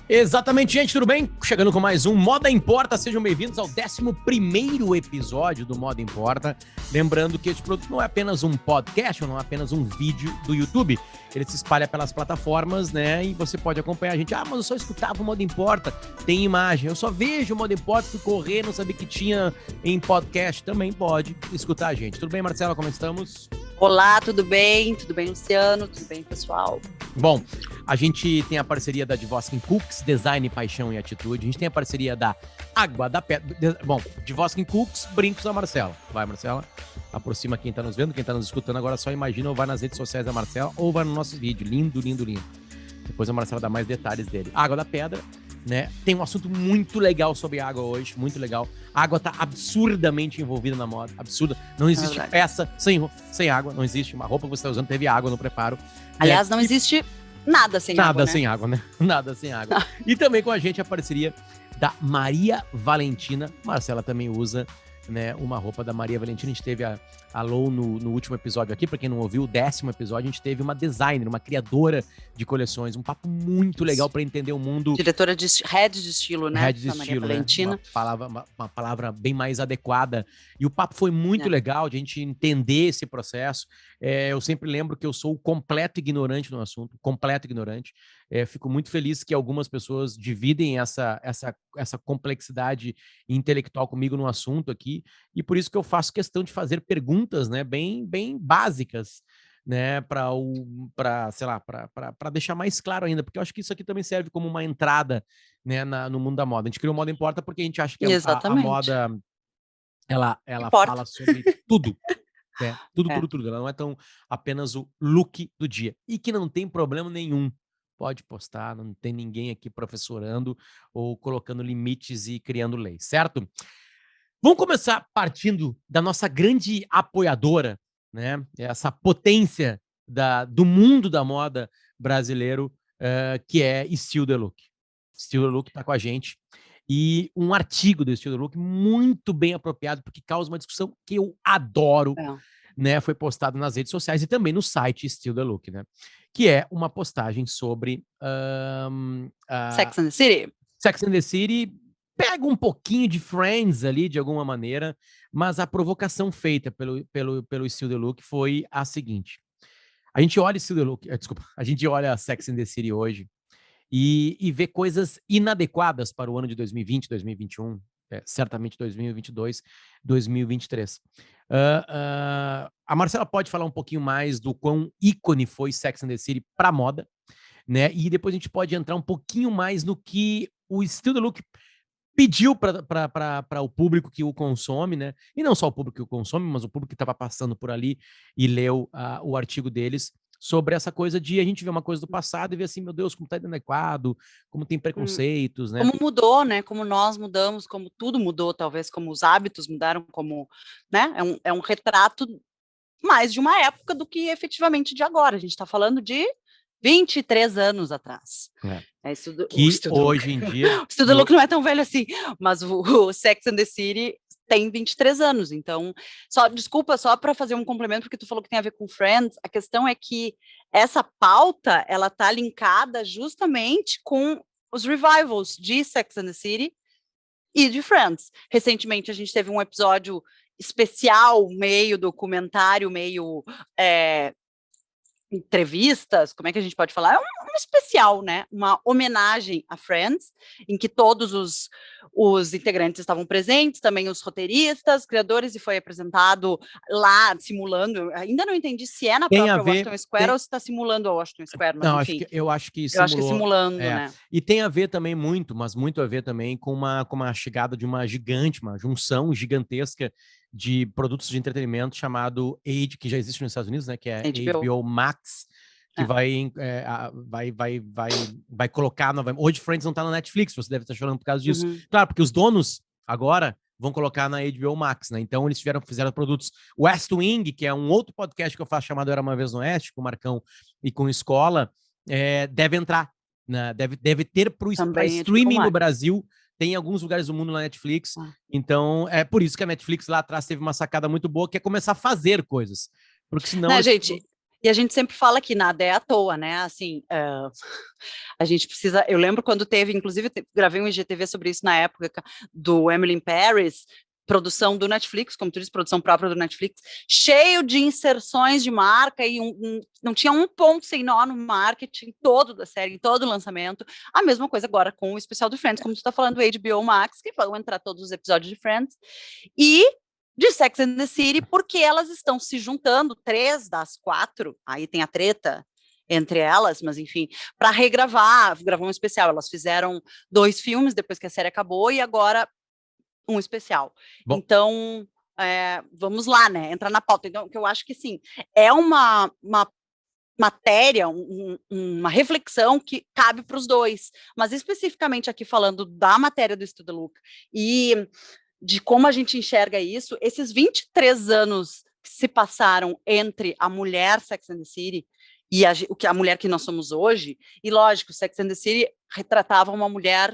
Exatamente, gente, tudo bem? Chegando com mais um Moda Importa, sejam bem-vindos ao 11º episódio do Moda Importa. Lembrando que este produto não é apenas um podcast, não é apenas um vídeo do YouTube. Ele se espalha pelas plataformas, né? E você pode acompanhar a gente. Ah, mas eu só escutava o Moda Importa, tem imagem. Eu só vejo o Moda Importa, fui correr, não sabia que tinha em podcast. Também pode escutar a gente. Tudo bem, Marcela, como estamos? Olá, tudo bem? Tudo bem, Luciano? Tudo bem, pessoal? Bom, a gente tem a parceria da Dvoskin Cooks, Design, Paixão e Atitude. A gente tem a parceria da Água da Pedra. Bom, Dvoskin Cooks, brincos da Marcela. Vai, Marcela. Aproxima quem tá nos vendo, quem tá nos escutando agora só imagina ou vai nas redes sociais da Marcela ou vai no nosso vídeo. Lindo, lindo, lindo. Depois a Marcela dá mais detalhes dele. Água da Pedra, né? Tem um assunto muito legal sobre água hoje, muito legal. A água tá absurdamente envolvida na moda, absurda. Não existe peça sem água, não existe uma roupa que você tá usando, teve água no preparo. Aliás, não existe nada sem água, Nada sem água, né? Nada sem água. E também com a gente a parceria da Maria Valentina. Marcela também usa, né, uma roupa da Maria Valentina. A gente teve a Lou no último episódio aqui, pra quem não ouviu, o 10º episódio, a gente teve uma designer, uma criadora de coleções, um papo muito legal pra entender o mundo. Diretora de head de estilo, né? Head de da Maria estilo, Valentina. né? Uma palavra bem mais adequada. E o papo foi muito legal de a gente entender esse processo. Eu sempre lembro que eu sou completo ignorante no assunto, completo ignorante. Fico muito feliz que algumas pessoas dividem essa complexidade intelectual comigo no assunto aqui, e por isso que eu faço questão de fazer perguntas, né, bem básicas, né, para deixar mais claro ainda, porque eu acho que isso aqui também serve como uma entrada, né, no mundo da moda. A gente criou o Moda Importa porque a gente acha que a moda ela fala sobre tudo. Tudo. Ela não é tão apenas o look do dia. E que não tem problema nenhum. Pode postar, não tem ninguém aqui professorando ou colocando limites e criando leis, certo? Vamos começar partindo da nossa grande apoiadora, né? Essa potência do mundo da moda brasileiro, que é Still The Look. Still The Look está com a gente. E um artigo do Still The Look muito bem apropriado, porque causa uma discussão que eu adoro, né? Foi postado nas redes sociais e também no site Still The Look, né? Que é uma postagem sobre Sex and the City. Sex and the City. Pega um pouquinho de Friends ali, de alguma maneira, mas a provocação feita pelo Still The Look foi a seguinte. A gente olha Still The Look, a gente olha Sex and the City hoje e vê coisas inadequadas para o ano de 2020, 2021, certamente 2022, 2023. A Marcela pode falar um pouquinho mais do quão ícone foi Sex and the City para moda, né? E depois a gente pode entrar um pouquinho mais no que o Still The Look pediu para o público que o consome, né? E não só o público que o consome, mas o público que estava passando por ali e leu o artigo deles sobre essa coisa de a gente ver uma coisa do passado e ver assim, meu Deus, como tá inadequado, como tem preconceitos, né? Como mudou, né? Como nós mudamos, como tudo mudou, talvez como os hábitos mudaram, como, né? É um retrato mais de uma época do que efetivamente de agora. A gente está falando de 23 anos atrás. Hoje em dia... O Still The Look não é tão velho assim, mas o Sex and the City tem 23 anos, então, desculpa, só para fazer um complemento, porque tu falou que tem a ver com Friends, a questão é que essa pauta, ela tá linkada justamente com os revivals de Sex and the City e de Friends. Recentemente a gente teve um episódio especial, meio documentário, meio entrevistas, como é que a gente pode falar? É um especial, né? Uma homenagem a Friends, em que todos os integrantes estavam presentes, também os roteiristas, criadores, e foi apresentado lá, simulando. Ainda não entendi se é na própria Washington Square ou se está simulando a Washington Square, mas não, enfim. Eu acho que simulando, né? E tem a ver também muito a ver também com uma chegada de uma gigante, uma junção gigantesca de produtos de entretenimento chamado que já existe nos Estados Unidos, né? Que é HBO Max, que vai colocar novamente. Hoje Friends não tá na Netflix, você deve estar chorando por causa disso. Claro, porque os donos agora vão colocar na HBO Max, né? Então eles fizeram produtos. West Wing, que é um outro podcast que eu faço chamado Era Uma Vez no Oeste, com o Marcão e com Escola, deve entrar, né? Deve ter para streaming no Brasil. Tem em alguns lugares do mundo na Netflix. Então, é por isso que a Netflix lá atrás teve uma sacada muito boa, que é começar a fazer coisas. Porque senão... gente, E a gente sempre fala que nada é à toa, né? Assim, a gente precisa. Eu lembro quando teve, inclusive, gravei um IGTV sobre isso na época do Emily in Paris, produção do Netflix, como tu disse, produção própria do Netflix, cheio de inserções de marca e não tinha um ponto sem nó no marketing todo da série, em todo o lançamento. A mesma coisa agora com o especial do Friends, como tu está falando, do HBO Max, que vão entrar todos os episódios de Friends. E de Sex and the City, porque elas estão se juntando, 3 das 4, aí tem a treta entre elas, mas enfim, para gravar um especial. Elas fizeram 2 filmes depois que a série acabou e agora um especial. Bom. Então, vamos lá, né? Entrar na pauta. Então, que eu acho que sim, é uma matéria, uma reflexão que cabe para os dois, mas especificamente aqui falando da matéria do Still the Look e de como a gente enxerga isso, esses 23 anos que se passaram entre a mulher Sex and the City e a mulher que nós somos hoje, e lógico, Sex and the City retratava uma mulher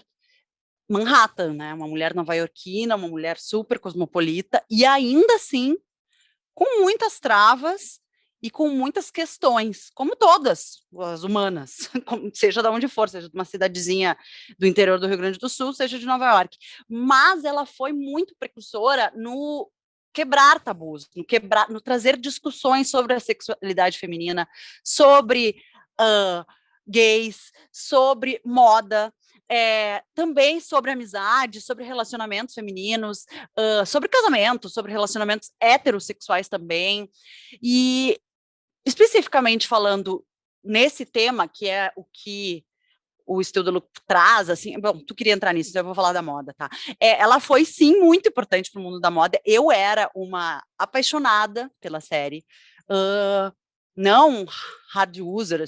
Manhattan, né? Uma mulher nova-iorquina, uma mulher super cosmopolita, e ainda assim, com muitas travas e com muitas questões, como todas as humanas, seja de onde for, seja de uma cidadezinha do interior do Rio Grande do Sul, seja de Nova York. Mas ela foi muito precursora no quebrar tabus, no trazer discussões sobre a sexualidade feminina, sobre gays, sobre moda, também sobre amizade, sobre relacionamentos femininos, sobre casamento, sobre relacionamentos heterossexuais também, e especificamente falando nesse tema, que é o que o Still the Look traz, assim, bom, tu queria entrar nisso, então eu vou falar da moda, tá? Ela foi, sim, muito importante para o mundo da moda. Eu era uma apaixonada pela série, não hard user,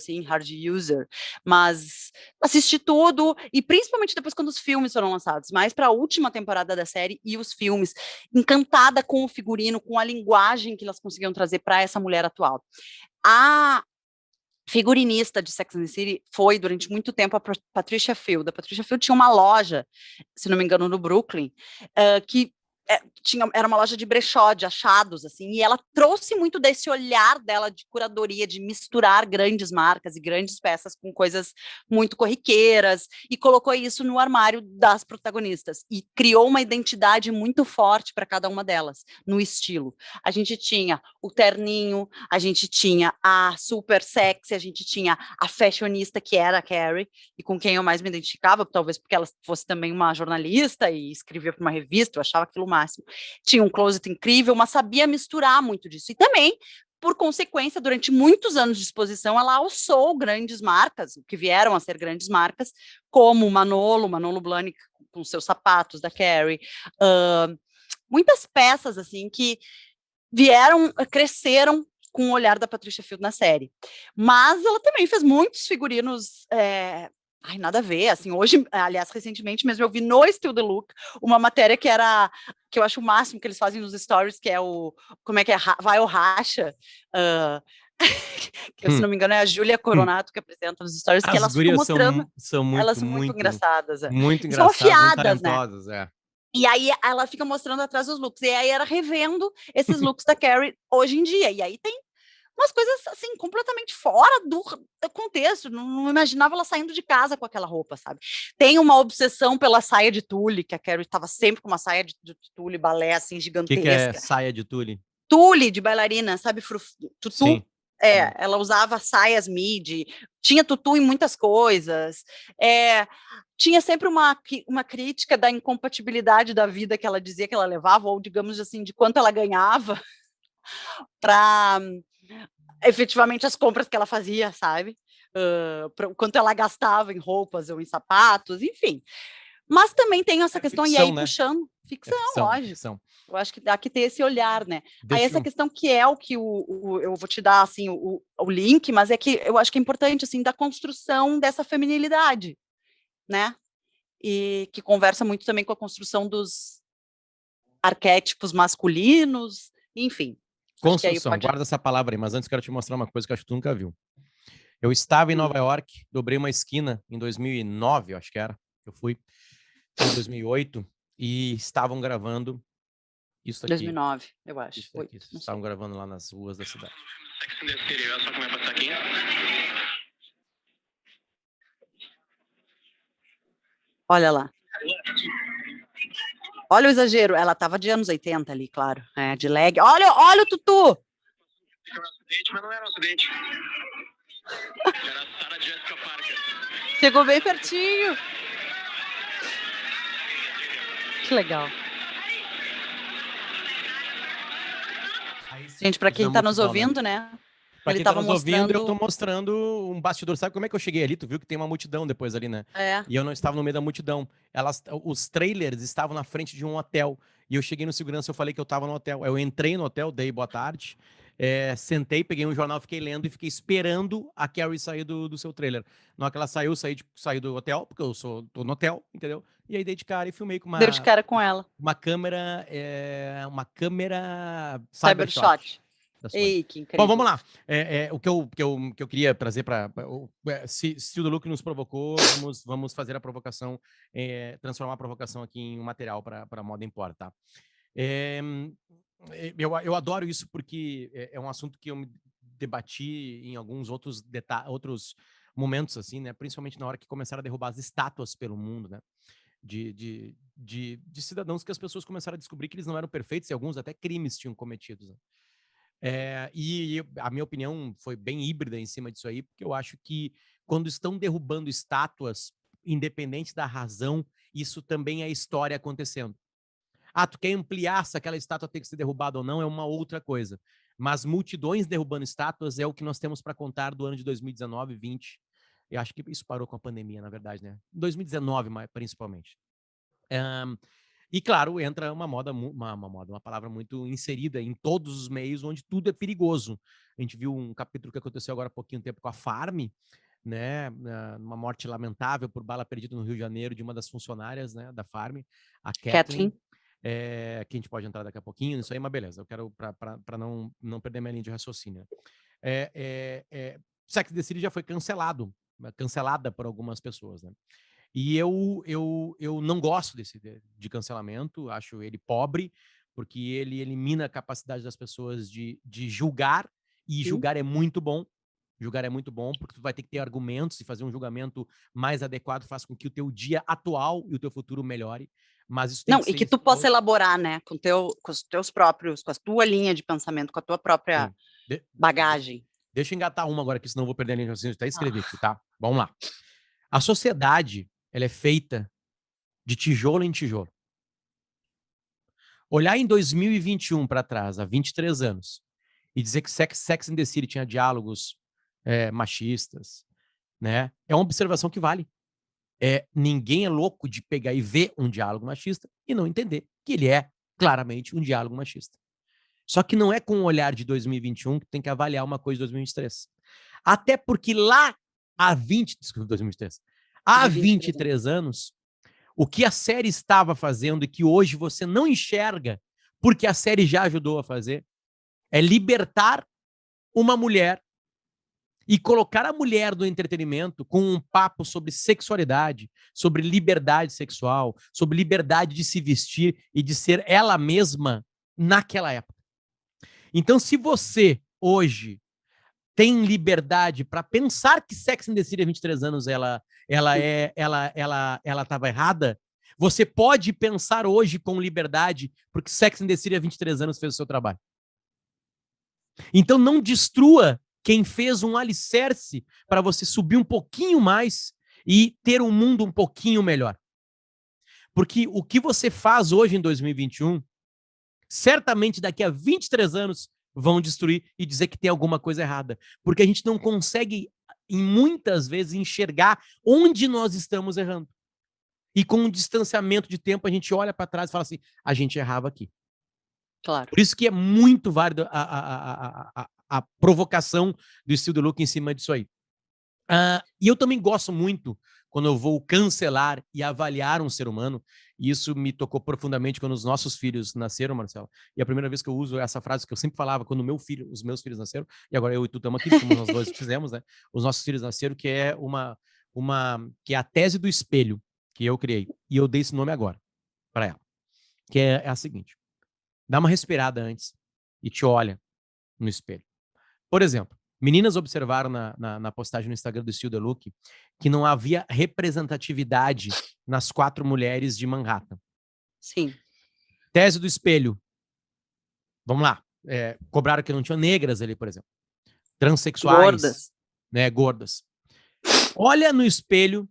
mas assisti tudo, e principalmente depois quando os filmes foram lançados, mais para a última temporada da série e os filmes, encantada com o figurino, com a linguagem que elas conseguiam trazer para essa mulher atual. A figurinista de Sex and the City foi, durante muito tempo, a Patricia Field. A Patricia Field tinha uma loja, se não me engano, no Brooklyn, que era uma loja de brechó, de achados, assim, e ela trouxe muito desse olhar dela de curadoria, de misturar grandes marcas e grandes peças com coisas muito corriqueiras, e colocou isso no armário das protagonistas, e criou uma identidade muito forte para cada uma delas, no estilo. A gente tinha o terninho, a gente tinha a super sexy, a gente tinha a fashionista, que era a Carrie, e com quem eu mais me identificava, talvez porque ela fosse também uma jornalista e escrevia para uma revista, eu achava aquilo máximo. Tinha um closet incrível, mas sabia misturar muito disso. E também, por consequência, durante muitos anos de exposição, ela alçou grandes marcas, que vieram a ser grandes marcas, como o Manolo Blahnik com seus sapatos da Carrie, muitas peças assim que cresceram com o olhar da Patricia Field na série. Mas ela também fez muitos figurinos nada a ver, assim, hoje, aliás, recentemente mesmo eu vi no Still the Look uma matéria que eu acho o máximo que eles fazem nos stories, que é como é que é, vai ou racha, que, se não me engano, é a Júlia Coronato que apresenta nos stories, que elas ficam mostrando, elas são muito engraçadas. Muito engraçadas, são afiadas, né? E aí ela fica mostrando atrás os looks, e aí era revendo esses looks da Carrie hoje em dia, e aí tem umas coisas, assim, completamente fora do contexto, não imaginava ela saindo de casa com aquela roupa, sabe? Tem uma obsessão pela saia de tule, que a Carrie estava sempre com uma saia de tule, balé, assim, gigantesca. O que é saia de tule? Tule de bailarina, sabe? Tutu. Sim. Ela usava saias midi, tinha tutu em muitas coisas, tinha sempre uma crítica da incompatibilidade da vida que ela dizia que ela levava, ou digamos assim, de quanto ela ganhava para efetivamente as compras que ela fazia, sabe? Quanto ela gastava em roupas ou em sapatos, enfim. Mas também tem essa questão, ficção, e aí, né? Puxando, ficção, lógico. Ficção. Eu acho que aqui tem esse olhar, né? Aí essa questão que é o que eu vou te dar, assim, o link, mas é que eu acho que é importante, assim, da construção dessa feminilidade, né? E que conversa muito também com a construção dos arquétipos masculinos, enfim. Construção, guarda essa palavra aí, mas antes quero te mostrar uma coisa que eu acho que tu nunca viu. Eu estava em Nova York, dobrei uma esquina em 2009, eu acho que era, eu fui em 2008, e estavam gravando isso aqui. 2009, eu acho. Isso aqui, estavam gravando lá nas ruas da cidade. Sex and the City, olha só como vai passar aqui. Olha lá. Olha o exagero. Ela tava de anos 80 ali, claro. De leg. Olha o tutu! Fica no acidente, mas não era um acidente. Era a Sarah Jessica Parker. Chegou bem pertinho. Que legal. Gente, para quem tá nos ouvindo, né? Pra quem tá nos ouvindo, eu tô mostrando um bastidor. Sabe como é que eu cheguei ali? Tu viu que tem uma multidão depois ali, né? E eu não estava no meio da multidão. Os trailers estavam na frente de um hotel. E eu cheguei no segurança, eu falei que eu tava no hotel. Eu entrei no hotel, dei boa tarde, sentei, peguei um jornal, fiquei lendo e fiquei esperando a Carrie sair do seu trailer. Na hora que ela saiu, saí do hotel, porque tô no hotel, entendeu? E aí dei de cara e filmei com Deu de cara com ela. Uma câmera Cybershot. Ei, que incrível. Bom, vamos lá. O que eu queria trazer para... Se o The Look nos provocou, vamos fazer a provocação, transformar a provocação aqui em um material para a Moda Importa, tá? Eu adoro isso porque é um assunto que eu me debati em alguns outros momentos, assim, né? Principalmente na hora que começaram a derrubar as estátuas pelo mundo, né? De cidadãos que as pessoas começaram a descobrir que eles não eram perfeitos e alguns até crimes tinham cometidos, né? E a minha opinião foi bem híbrida em cima disso aí, porque eu acho que quando estão derrubando estátuas, independente da razão, isso também é história acontecendo. Tu quer ampliar se aquela estátua tem que ser derrubada ou não, é uma outra coisa. Mas multidões derrubando estátuas é o que nós temos para contar do ano de 2019, 20. Eu acho que isso parou com a pandemia, na verdade, né? 2019, principalmente. E, claro, entra uma palavra muito inserida em todos os meios, onde tudo é perigoso. A gente viu um capítulo que aconteceu agora há pouquinho tempo com a Farm, né? Uma morte lamentável por bala perdida no Rio de Janeiro de uma das funcionárias, né, da Farm, a Kathleen. Que a gente pode entrar daqui a pouquinho nisso aí, mas beleza. Eu quero, para não perder minha linha de raciocínio. Sex and the City já foi cancelada por algumas pessoas, né? E eu não gosto de cancelamento, acho ele pobre, porque ele elimina a capacidade das pessoas de julgar, e julgar é muito bom. Julgar é muito bom, porque tu vai ter que ter argumentos e fazer um julgamento mais adequado, faz com que o teu dia atual e o teu futuro melhore. Mas isso tem que ser... e que tu possa elaborar, né, com os teus próprios, com a tua linha de pensamento, com a tua própria bagagem. Deixa eu engatar uma agora, que senão eu vou perder a linha de raciocínio. Até escrever aqui, tá? Vamos lá. A sociedade, ela é feita de tijolo em tijolo. Olhar em 2021 para trás, há 23 anos, e dizer que Sex and the City tinha diálogos machistas, né? É uma observação que vale. Ninguém é louco de pegar e ver um diálogo machista e não entender que ele é claramente um diálogo machista. Só que não é com o olhar de 2021 que tem que avaliar uma coisa de 2023. Até porque lá há 23 anos, o que a série estava fazendo e que hoje você não enxerga, porque a série já ajudou a fazer, é libertar uma mulher e colocar a mulher do entretenimento com um papo sobre sexualidade, sobre liberdade sexual, sobre liberdade de se vestir e de ser ela mesma naquela época. Então, se você hoje tem liberdade para pensar que Sex and the City há 23 anos ela estava errada, você pode pensar hoje com liberdade, porque Sex and the City há 23 anos fez o seu trabalho. Então não destrua quem fez um alicerce para você subir um pouquinho mais e ter um mundo um pouquinho melhor. Porque o que você faz hoje em 2021, certamente daqui a 23 anos vão destruir e dizer que tem alguma coisa errada. Porque a gente não consegue, muitas vezes, enxergar onde nós estamos errando. E com um distanciamento de tempo, a gente olha para trás e fala assim, a gente errava aqui. Claro. Por isso que é muito válido a provocação do estilo do look em cima disso aí. E eu também gosto muito quando eu vou cancelar e avaliar um ser humano, e isso me tocou profundamente quando os nossos filhos nasceram, Marcelo. E a primeira vez que eu uso essa frase que eu sempre falava quando os meus filhos nasceram, e agora eu e tu estamos aqui, como nós dois fizemos, né? Os nossos filhos nasceram, que é que é a tese do espelho que eu criei. E eu dei esse nome agora para ela. Que é a seguinte: dá uma respirada antes e te olha no espelho. Por exemplo, meninas observaram na postagem no Instagram do Still the Look que não havia representatividade nas 4 mulheres de Manhattan. Sim. Tese do espelho. Vamos lá. Cobraram que não tinham negras ali, por exemplo. Transsexuais. Gordas. Né, gordas. Olha no espelho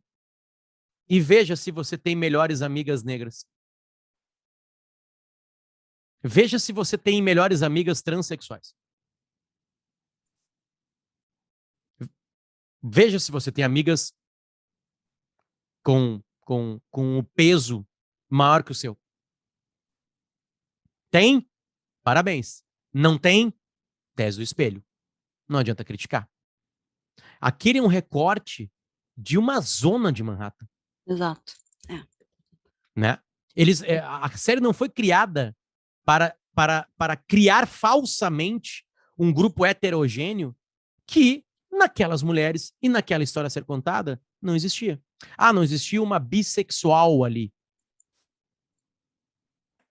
e veja se você tem melhores amigas negras. Veja se você tem melhores amigas transexuais. Veja se você tem amigas com o peso maior que o seu. Tem? Parabéns. Não tem? Tese do espelho. Não adianta criticar. Aquele é um recorte de uma zona de Manhattan. Exato. Né? A série não foi criada para criar falsamente um grupo heterogêneo que, naquelas mulheres e naquela história a ser contada, não existia. Não existia uma bissexual ali.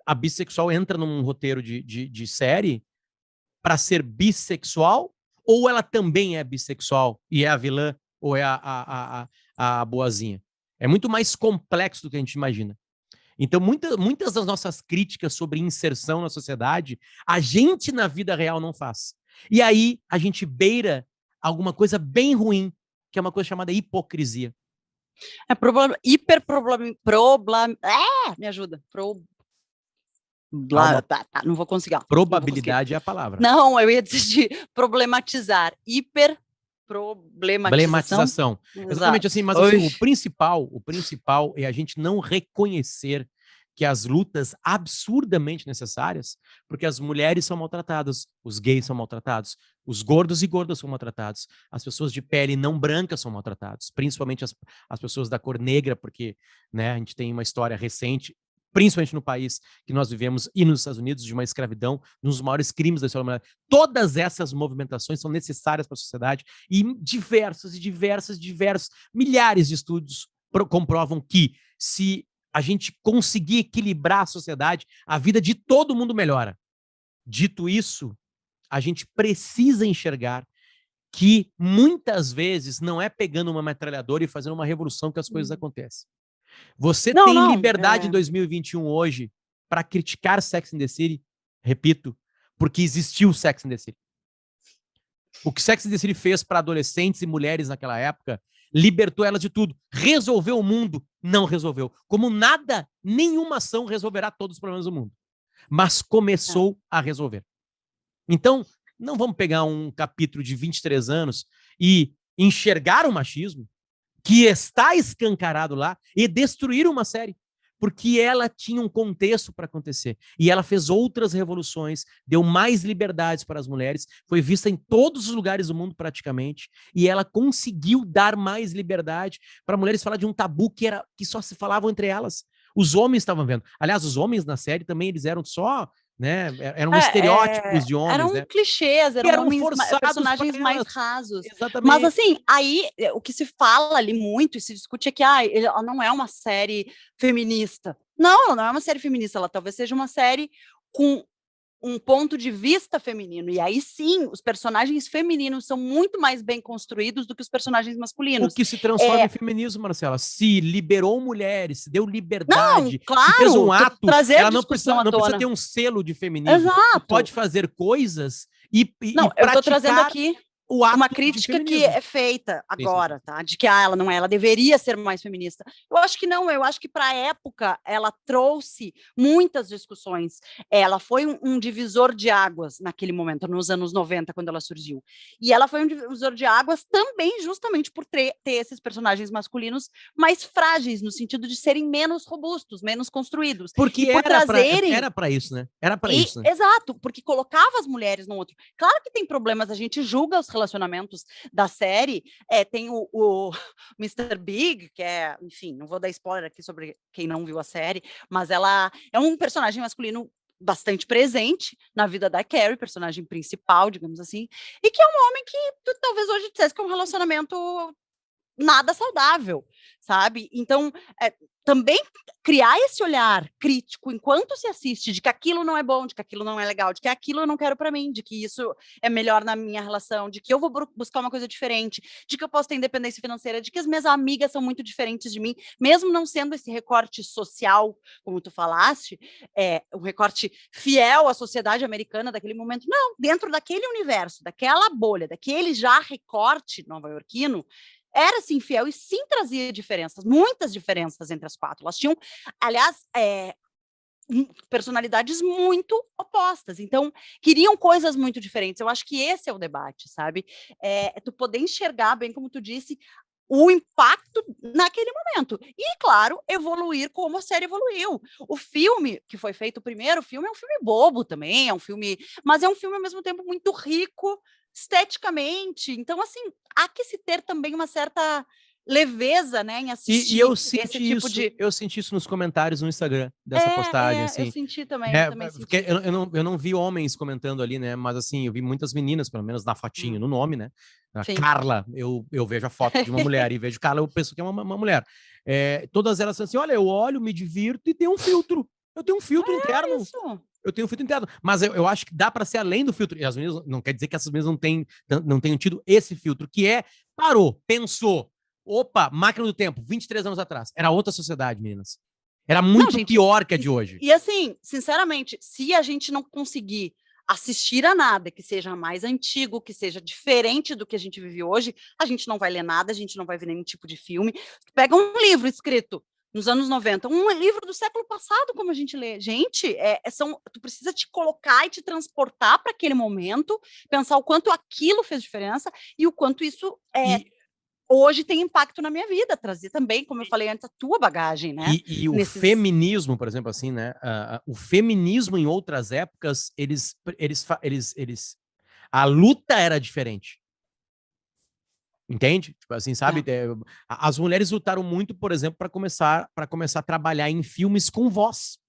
A bissexual entra num roteiro de série para ser bissexual, ou ela também é bissexual e é a vilã, ou é a boazinha? É muito mais complexo do que a gente imagina. Então, muitas das nossas críticas sobre inserção na sociedade, a gente na vida real não faz. E aí, a gente beira alguma coisa bem ruim, que é uma coisa chamada hipocrisia. Me ajuda. Não vou conseguir. Probabilidade é a palavra. Não, eu ia dizer de problematizar. Hiperproblematização. Exatamente assim, mas assim, o principal é a gente não reconhecer que as lutas absurdamente necessárias, porque as mulheres são maltratadas, os gays são maltratados, os gordos e gordas são maltratados, as pessoas de pele não branca são maltratadas, principalmente as pessoas da cor negra, porque, né, a gente tem uma história recente, principalmente no país que nós vivemos e nos Estados Unidos, de uma escravidão, nos maiores crimes da história da humanidade. Todas essas movimentações são necessárias para a sociedade e diversos, milhares de estudos comprovam que se a gente conseguir equilibrar a sociedade, a vida de todo mundo melhora. Dito isso, a gente precisa enxergar que muitas vezes não é pegando uma metralhadora e fazendo uma revolução que as coisas acontecem. Você tem liberdade em 2021 hoje para criticar Sex and the City, repito, porque existiu Sex and the City. O que Sex and the City fez para adolescentes e mulheres naquela época, libertou elas de tudo. Resolveu o mundo? Não resolveu. Como nada, nenhuma ação resolverá todos os problemas do mundo. Mas começou a resolver. Então, não vamos pegar um capítulo de 23 anos e enxergar o machismo, que está escancarado lá, e destruir uma série, porque ela tinha um contexto para acontecer. E ela fez outras revoluções, deu mais liberdades para as mulheres, foi vista em todos os lugares do mundo praticamente, e ela conseguiu dar mais liberdade para mulheres falar de um tabu que só se falavam entre elas. Os homens estavam vendo. Aliás, os homens na série também, eles eram só... né? Eram estereótipos de homens, eram clichês, eram personagens mais rasos. Exatamente. Mas assim, aí o que se fala ali muito e se discute é que ela não é uma série feminista. Não, ela não é uma série feminista, ela talvez seja uma série com um ponto de vista feminino, e aí sim, os personagens femininos são muito mais bem construídos do que os personagens masculinos. O que se transforma em feminismo, Marcela, se liberou mulheres, se deu liberdade, não, claro, se fez um ato, ela não precisa ter um selo de feminismo. Exato. Pode fazer coisas e não, eu estou trazendo aqui uma crítica que é feita agora, sim. tá? De que ela não é, ela deveria ser mais feminista. Eu acho que não, eu acho que para a época ela trouxe muitas discussões. Ela foi um divisor de águas naquele momento, nos anos 90, quando ela surgiu. E ela foi um divisor de águas também justamente por ter esses personagens masculinos mais frágeis, no sentido de serem menos robustos, menos construídos. Porque era para isso, né? Era para isso. Né? Exato, porque colocava as mulheres no outro. Claro que tem problemas, a gente julga os relacionamentos da série, tem o Mr. Big, que é, enfim, não vou dar spoiler aqui sobre quem não viu a série, mas ela é um personagem masculino bastante presente na vida da Carrie, personagem principal, digamos assim, e que é um homem que tu, talvez hoje dissesse que é um relacionamento nada saudável, sabe? Então, também criar esse olhar crítico enquanto se assiste, de que aquilo não é bom, de que aquilo não é legal, de que aquilo eu não quero para mim, de que isso é melhor na minha relação, de que eu vou buscar uma coisa diferente, de que eu posso ter independência financeira, de que as minhas amigas são muito diferentes de mim, mesmo não sendo esse recorte social, como tu falaste, um recorte fiel à sociedade americana daquele momento. Não, dentro daquele universo, daquela bolha, daquele já recorte nova-iorquino, era sim fiel e sim trazia diferenças, muitas diferenças entre as 4. Elas tinham, aliás, personalidades muito opostas, então queriam coisas muito diferentes. Eu acho que esse é o debate, sabe? Tu poder enxergar, bem como tu disse, o impacto naquele momento. E, claro, evoluir como a série evoluiu. O filme que foi feito, o primeiro filme, é um filme bobo também, mas é um filme ao mesmo tempo muito rico esteticamente. Então, assim, há que se ter também uma certa leveza, né, em assistir eu esse senti tipo isso, de... eu senti isso nos comentários no Instagram dessa postagem, assim. Eu senti também, Porque senti. eu não vi homens comentando ali, né? Mas assim, eu vi muitas meninas, pelo menos na fotinho, no nome, né? A Carla, eu vejo a foto de uma mulher e vejo Carla, eu penso que é uma mulher. Todas elas assim, olha, eu olho, me divirto e tenho um filtro. Eu tenho um filtro interno. Isso. Eu tenho um filtro interno. Mas eu acho que dá para ser além do filtro. E as meninas, não quer dizer que essas meninas não tenham tido esse filtro, que parou, pensou. Opa, máquina do tempo, 23 anos atrás. Era outra sociedade, meninas. Era muito pior que a de hoje. E assim, sinceramente, se a gente não conseguir assistir a nada que seja mais antigo, que seja diferente do que a gente vive hoje, a gente não vai ler nada, a gente não vai ver nenhum tipo de filme. Pega um livro escrito nos anos 90, um livro do século passado, como a gente lê. Gente, tu precisa te colocar e te transportar para aquele momento, pensar o quanto aquilo fez diferença e o quanto isso hoje tem impacto na minha vida, trazer também, como eu falei antes, a tua bagagem, né? E o feminismo, por exemplo, assim, né? O feminismo em outras épocas, a luta era diferente. Entende? Tipo assim, sabe? As mulheres lutaram muito, por exemplo, para começar a trabalhar em filmes com voz.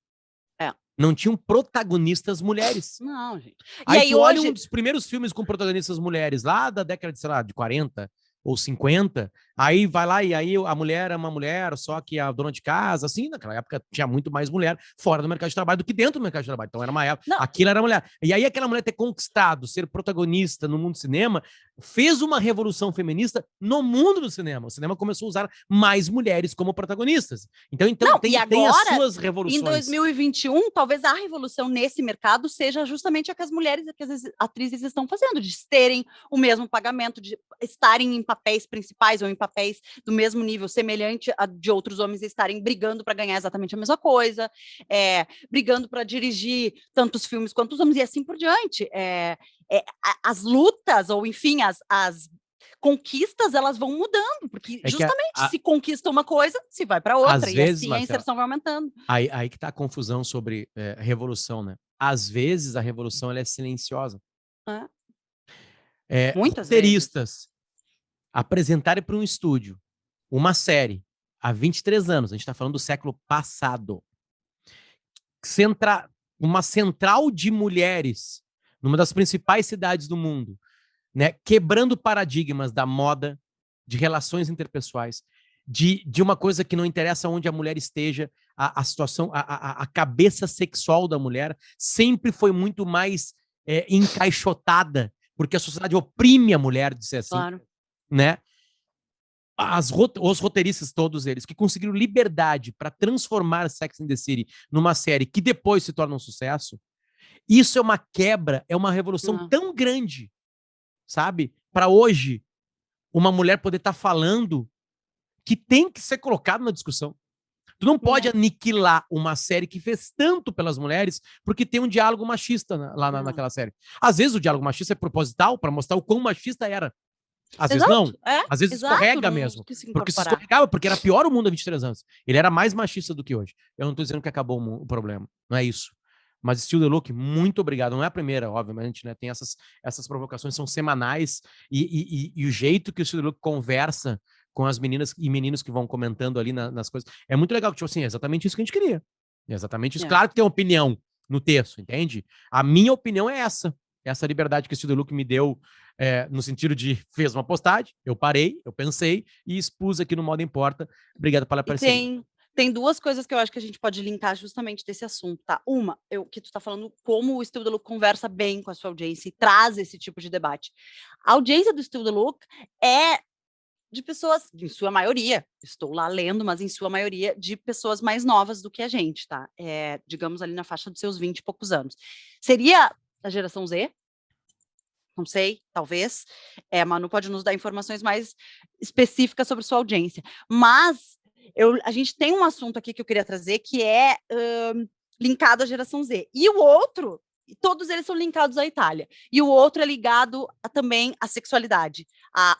Não tinham protagonistas mulheres. Não, gente. Aí olha um dos primeiros filmes com protagonistas mulheres, lá da década de, sei lá, de 40 ou 50, aí vai lá e aí a mulher é uma mulher, só que a dona de casa, assim, naquela época tinha muito mais mulher fora do mercado de trabalho do que dentro do mercado de trabalho. Então era uma época, aquilo era mulher. E aí aquela mulher ter conquistado, ser protagonista no mundo do cinema, fez uma revolução feminista no mundo do cinema. O cinema começou a usar mais mulheres como protagonistas. Então tem as suas revoluções. Em 2021, talvez a revolução nesse mercado seja justamente a que as mulheres, que as atrizes estão fazendo, de terem o mesmo pagamento, de estarem em papéis principais ou em papéis do mesmo nível, semelhante a de outros homens, estarem brigando para ganhar exatamente a mesma coisa, brigando para dirigir tantos filmes quanto os homens, e assim por diante. As lutas, ou enfim, as conquistas, elas vão mudando, porque justamente se conquista uma coisa, se vai para outra, e vezes, assim Marcela, a inserção vai aumentando. Aí que tá a confusão sobre revolução, né? Às vezes a revolução ela é silenciosa. Muitas roteiristas vezes. Apresentarem para um estúdio uma série há 23 anos, a gente está falando do século passado, uma central de mulheres numa das principais cidades do mundo, né, quebrando paradigmas da moda, de relações interpessoais, de uma coisa que não interessa onde a mulher esteja, a situação, a cabeça sexual da mulher sempre foi muito mais encaixotada, porque a sociedade oprime a mulher, de ser assim, claro, né? Os roteiristas, todos eles, que conseguiram liberdade para transformar Sex and the City numa série que depois se torna um sucesso, isso é uma quebra, é uma revolução tão grande, sabe? Para hoje, uma mulher poder estar falando que tem que ser colocado na discussão. Tu não pode aniquilar uma série que fez tanto pelas mulheres porque tem um diálogo machista naquela série. Às vezes o diálogo machista é proposital para mostrar o quão machista era. Às vezes não. Às vezes escorrega mesmo. Porque se escorregava, porque era pior o mundo há 23 anos. Ele era mais machista do que hoje. Eu não tô dizendo que acabou o problema. Não é isso. Mas Still the Look, muito obrigado. Não é a primeira, obviamente, né? Tem essas provocações, são semanais. E o jeito que o Still the Look conversa com as meninas e meninos que vão comentando ali nas coisas. É muito legal, tipo assim, é exatamente isso que a gente queria. É exatamente isso. Claro que tem opinião no texto, entende? A minha opinião é essa liberdade que o Still the Look me deu, no sentido de fez uma postagem, eu parei, eu pensei e expus aqui no Modo Importa. Obrigado pela parceria. Tem duas coisas que eu acho que a gente pode linkar justamente desse assunto, tá? Uma, que tu tá falando como o Still the Look conversa bem com a sua audiência e traz esse tipo de debate. A audiência do Still the Look é de pessoas, em sua maioria, estou lá lendo, mas em sua maioria, de pessoas mais novas do que a gente, tá? Digamos ali na faixa dos seus 20 e poucos anos. Seria a geração Z? Não sei, talvez. A Manu pode nos dar informações mais específicas sobre sua audiência. Mas a gente tem um assunto aqui que eu queria trazer que é linkado à geração Z. E o outro, todos eles são linkados à Itália. E o outro é ligado também à sexualidade,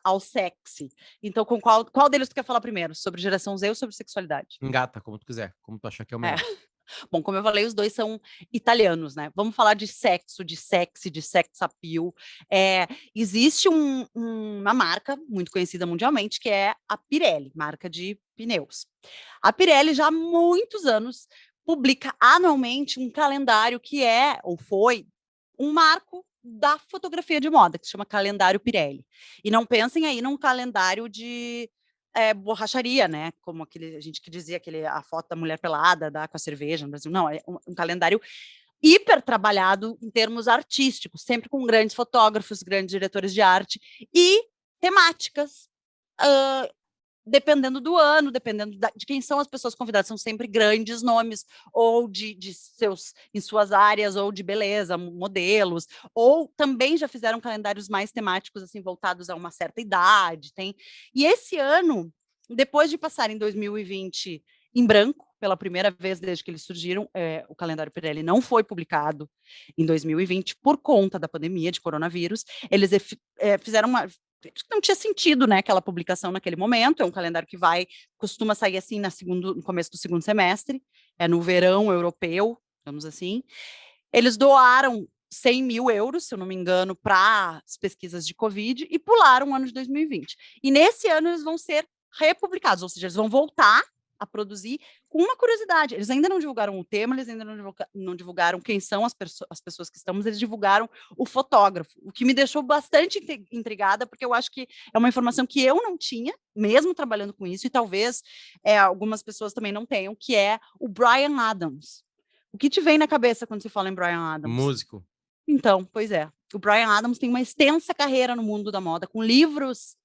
ao sexy. Então, com qual deles tu quer falar primeiro? Sobre geração Z ou sobre sexualidade? Engata, como tu quiser, como tu achar que é o melhor. Bom, como eu falei, os dois são italianos, né? Vamos falar de sexo, de sexy, de sex appeal. Existe uma marca muito conhecida mundialmente, que é a Pirelli, marca de pneus. A Pirelli já há muitos anos publica anualmente um calendário que ou foi, um marco da fotografia de moda, que se chama Calendário Pirelli. E não pensem aí num calendário de borracharia, né? Como a gente que dizia a foto da mulher pelada, com a cerveja no Brasil. Não, é um calendário hiper trabalhado em termos artísticos, sempre com grandes fotógrafos, grandes diretores de arte e temáticas. Dependendo do ano, dependendo de quem são as pessoas convidadas, são sempre grandes nomes, ou em suas áreas, ou de beleza, modelos, ou também já fizeram calendários mais temáticos, assim, voltados a uma certa idade. E esse ano, depois de passar em 2020 em branco, pela primeira vez desde que eles surgiram, o calendário Pirelli não foi publicado em 2020 por conta da pandemia de coronavírus. Eles fizeram não tinha sentido, né, aquela publicação naquele momento. É um calendário que costuma sair assim no começo do segundo semestre, no verão europeu, digamos assim. Eles doaram 100 mil euros, se eu não me engano, para as pesquisas de Covid e pularam o ano de 2020. E nesse ano eles vão ser republicados, ou seja, eles vão voltar a produzir com uma curiosidade. Eles ainda não divulgaram o tema, eles ainda não divulgaram quem são as pessoas que estão, mas eles divulgaram o fotógrafo, o que me deixou bastante intrigada, porque eu acho que é uma informação que eu não tinha, mesmo trabalhando com isso, e talvez algumas pessoas também não tenham, que é o Bryan Adams. O que te vem na cabeça quando se fala em Bryan Adams? Músico. Então, pois é. O Bryan Adams tem uma extensa carreira no mundo da moda, com livros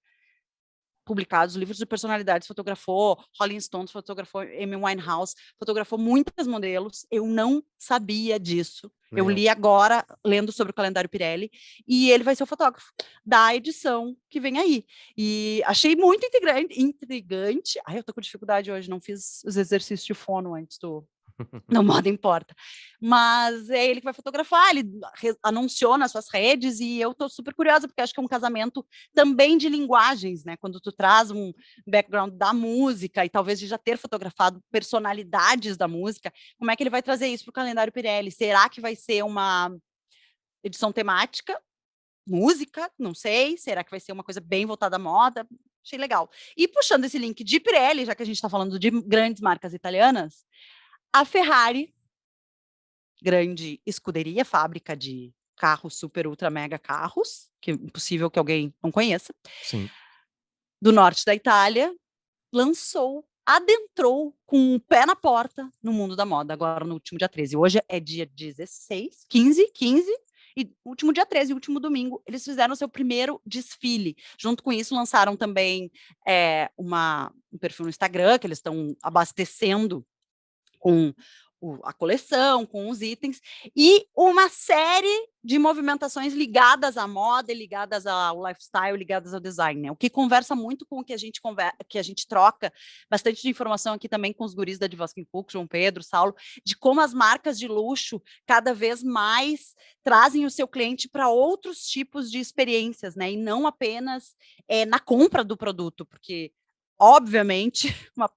publicados, livros de personalidades, fotografou Rolling Stones, fotografou Amy Winehouse, fotografou muitos modelos. Eu não sabia disso. Eu li agora, lendo sobre o calendário Pirelli, e ele vai ser o fotógrafo da edição que vem aí. E achei muito intrigante. Ai, eu tô com dificuldade hoje, não fiz os exercícios de fono antes não moda importa. Mas é ele que vai fotografar, ele anunciou nas suas redes, e eu tô super curiosa, porque acho que é um casamento também de linguagens, né? Quando tu traz um background da música, e talvez de já ter fotografado personalidades da música, como é que ele vai trazer isso para o calendário Pirelli? Será que vai ser uma edição temática? Música? Não sei. Será que vai ser uma coisa bem voltada à moda? Achei legal. E puxando esse link de Pirelli, já que a gente está falando de grandes marcas italianas, a Ferrari, grande escuderia, fábrica de carros, super, ultra, mega carros, que é impossível que alguém não conheça, sim, do norte da Itália, adentrou com o pé na porta no mundo da moda, agora no último dia 13. Hoje é dia 16, 15, e último dia 13, último domingo, eles fizeram seu primeiro desfile. Junto com isso, lançaram também um perfil no Instagram, que eles estão abastecendo com a coleção, com os itens, e uma série de movimentações ligadas à moda, ligadas ao lifestyle, ligadas ao design, né? O que conversa muito com o que a gente troca bastante de informação aqui também com os guris da Divaskin Cook, João Pedro, Saulo, de como as marcas de luxo cada vez mais trazem o seu cliente para outros tipos de experiências, né? E não apenas na compra do produto, porque obviamente,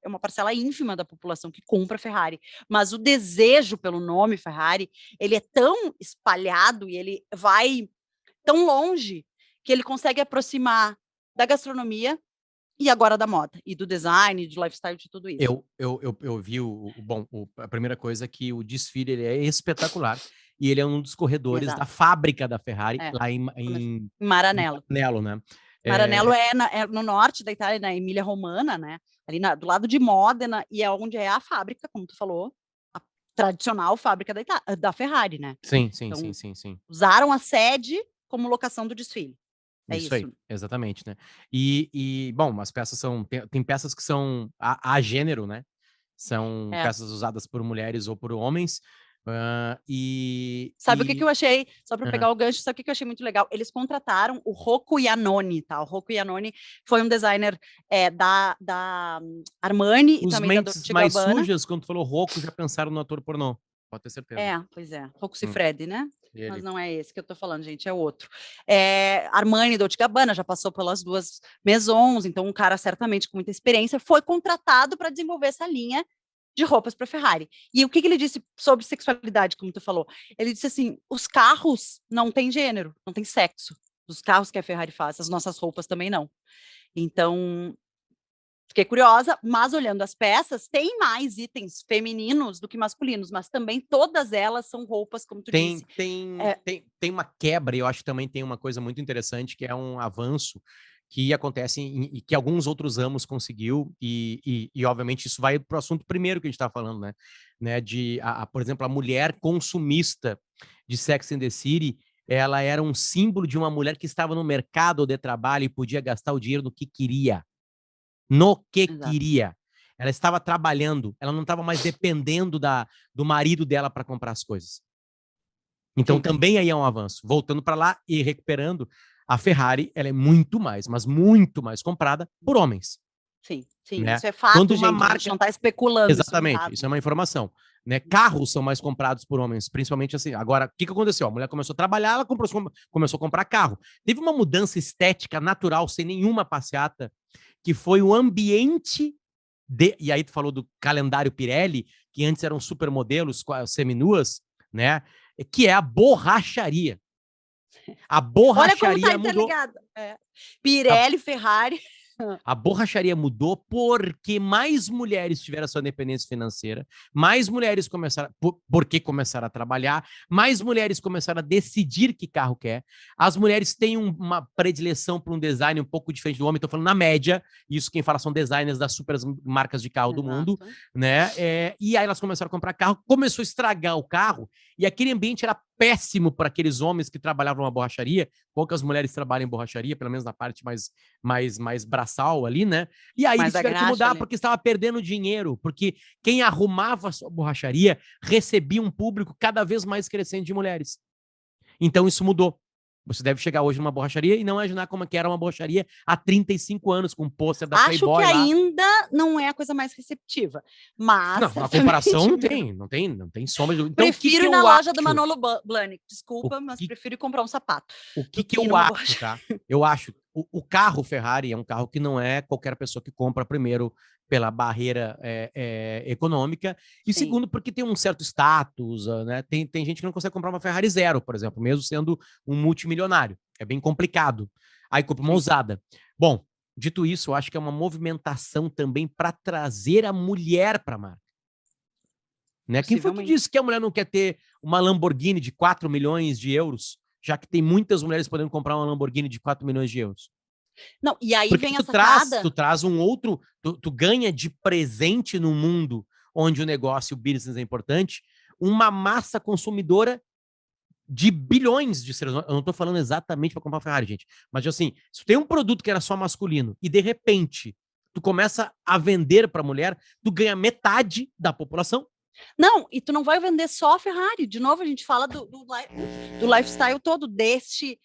é uma parcela ínfima da população que compra Ferrari, mas o desejo pelo nome Ferrari, ele é tão espalhado e ele vai tão longe que ele consegue aproximar da gastronomia e agora da moda, e do design, do lifestyle, de tudo isso. Eu vi a primeira coisa é que o desfile ele é espetacular, e ele é um dos corredores da fábrica da Ferrari, lá em Maranello. Maranello, né? Maranello é no norte da Itália, na Emília-Romana, né? Ali do lado de Módena, e é onde é a fábrica, como tu falou, a tradicional fábrica da Ferrari, né? Sim. Usaram a sede como locação do desfile. É isso aí, exatamente, né? E bom, as peças tem peças que são a gênero, né? São peças usadas por mulheres ou por homens. Sabe o que eu achei? Só para pegar o gancho, sabe o que eu achei muito legal? Eles contrataram o Rocco Iannone, tá? O Rocco Iannone foi um designer da Armani e também da Dolce mais Gabbana. sujas, quando tu falou Rocco, já pensaram no ator pornô. Pode ter certeza. Pois é. Rocco Siffredi, né? Ele. Mas não é esse que eu tô falando, gente, é outro. Armani e Dolce Gabbana já passou pelas duas maisons, então um cara certamente com muita experiência foi contratado para desenvolver essa linha de roupas para Ferrari. E o que ele disse sobre sexualidade, como tu falou? Ele disse assim, os carros não têm gênero, não tem sexo. Os carros que a Ferrari faz, as nossas roupas também não. Então, fiquei curiosa, mas olhando as peças, tem mais itens femininos do que masculinos, mas também todas elas são roupas, como tu disse. Tem uma quebra, e eu acho que também tem uma coisa muito interessante, que é um avanço que acontece e que alguns outros ramos conseguiu, e obviamente isso vai para o assunto primeiro que a gente está falando, né? Por exemplo, a mulher consumista de Sex and the City, ela era um símbolo de uma mulher que estava no mercado de trabalho e podia gastar o dinheiro no que queria. Queria. Ela estava trabalhando, ela não estava mais dependendo do marido dela para comprar as coisas. Então, também aí é um avanço. Voltando para lá e recuperando, a Ferrari, ela é muito mais, mas muito mais comprada por homens. Sim, né? Isso é fato, Quando gente, uma marca... a gente não está especulando. Exatamente, isso é uma informação. Né? Carros são mais comprados por homens, principalmente assim. Agora, o que aconteceu? A mulher começou a trabalhar, ela começou a comprar carro. Teve uma mudança estética natural, sem nenhuma passeata, que foi o ambiente e aí tu falou do calendário Pirelli, que antes eram supermodelos seminuas, né? Que é a borracharia. A borracharia Olha como tá mudou. Pirelli, Ferrari. A borracharia mudou porque mais mulheres tiveram sua independência financeira, mais mulheres começaram, porque começaram a trabalhar, mais mulheres começaram a decidir que carro quer. As mulheres têm uma predileção por um design um pouco diferente do homem, estou falando na média, isso quem fala são designers das super marcas de carro do mundo, né? E aí elas começaram a comprar carro, começou a estragar o carro, e aquele ambiente era péssimo para aqueles homens que trabalhavam na borracharia. Poucas mulheres trabalham em borracharia, pelo menos na parte mais braçal ali, né? E aí eles tiveram que mudar porque estava perdendo dinheiro, porque quem arrumava a sua borracharia recebia um público cada vez mais crescente de mulheres. Então isso mudou. Você deve chegar hoje numa borracharia e não imaginar como é que era uma borracharia há 35 anos, com um pôster da Playboy lá. Acho que ainda não é a coisa mais receptiva, mas... Não, a comparação não tem sombra de... Então, prefiro ir na loja do Manolo Blahnik, desculpa, mas prefiro comprar um sapato. O que eu acho, tá? Eu acho, o carro Ferrari é um carro que não é qualquer pessoa que compra, primeiro, pela barreira econômica, e segundo, porque tem um certo status, né? Tem gente que não consegue comprar uma Ferrari zero, por exemplo, mesmo sendo um multimilionário. É bem complicado. Aí compra uma usada. Bom, dito isso, eu acho que é uma movimentação também para trazer a mulher para a marca. Né? Quem foi que disse que a mulher não quer ter uma Lamborghini de 4 milhões de euros, já que tem muitas mulheres podendo comprar uma Lamborghini de 4 milhões de euros? Não, e aí porque vem a sacada... Tu traz um outro... Tu ganha de presente no mundo onde o negócio, o business é importante, uma massa consumidora de bilhões de seres humanos. Eu não tô falando exatamente para comprar Ferrari, gente. Mas, assim, se tu tem um produto que era só masculino e, de repente, tu começa a vender para mulher, tu ganha metade da população. Não, e tu não vai vender só a Ferrari. De novo, a gente fala do lifestyle todo, deste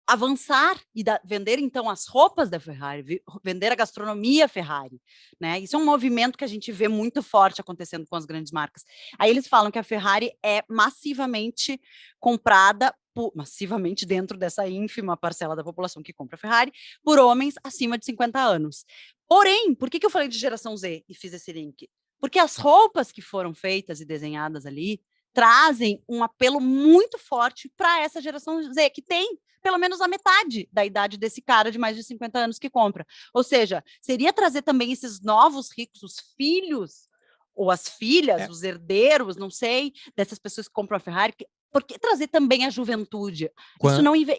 avançar e vender, então, as roupas da Ferrari, vender a gastronomia Ferrari, né? Isso é um movimento que a gente vê muito forte acontecendo com as grandes marcas. Aí eles falam que a Ferrari é massivamente comprada, massivamente dentro dessa ínfima parcela da população que compra Ferrari, por homens acima de 50 anos. Porém, por que eu falei de geração Z e fiz esse link? Porque as roupas que foram feitas e desenhadas ali trazem um apelo muito forte para essa geração Z, que tem pelo menos a metade da idade desse cara de mais de 50 anos que compra. Ou seja, seria trazer também esses novos ricos, os filhos ou as filhas, os herdeiros, não sei, dessas pessoas que compram a Ferrari, por que trazer também a juventude?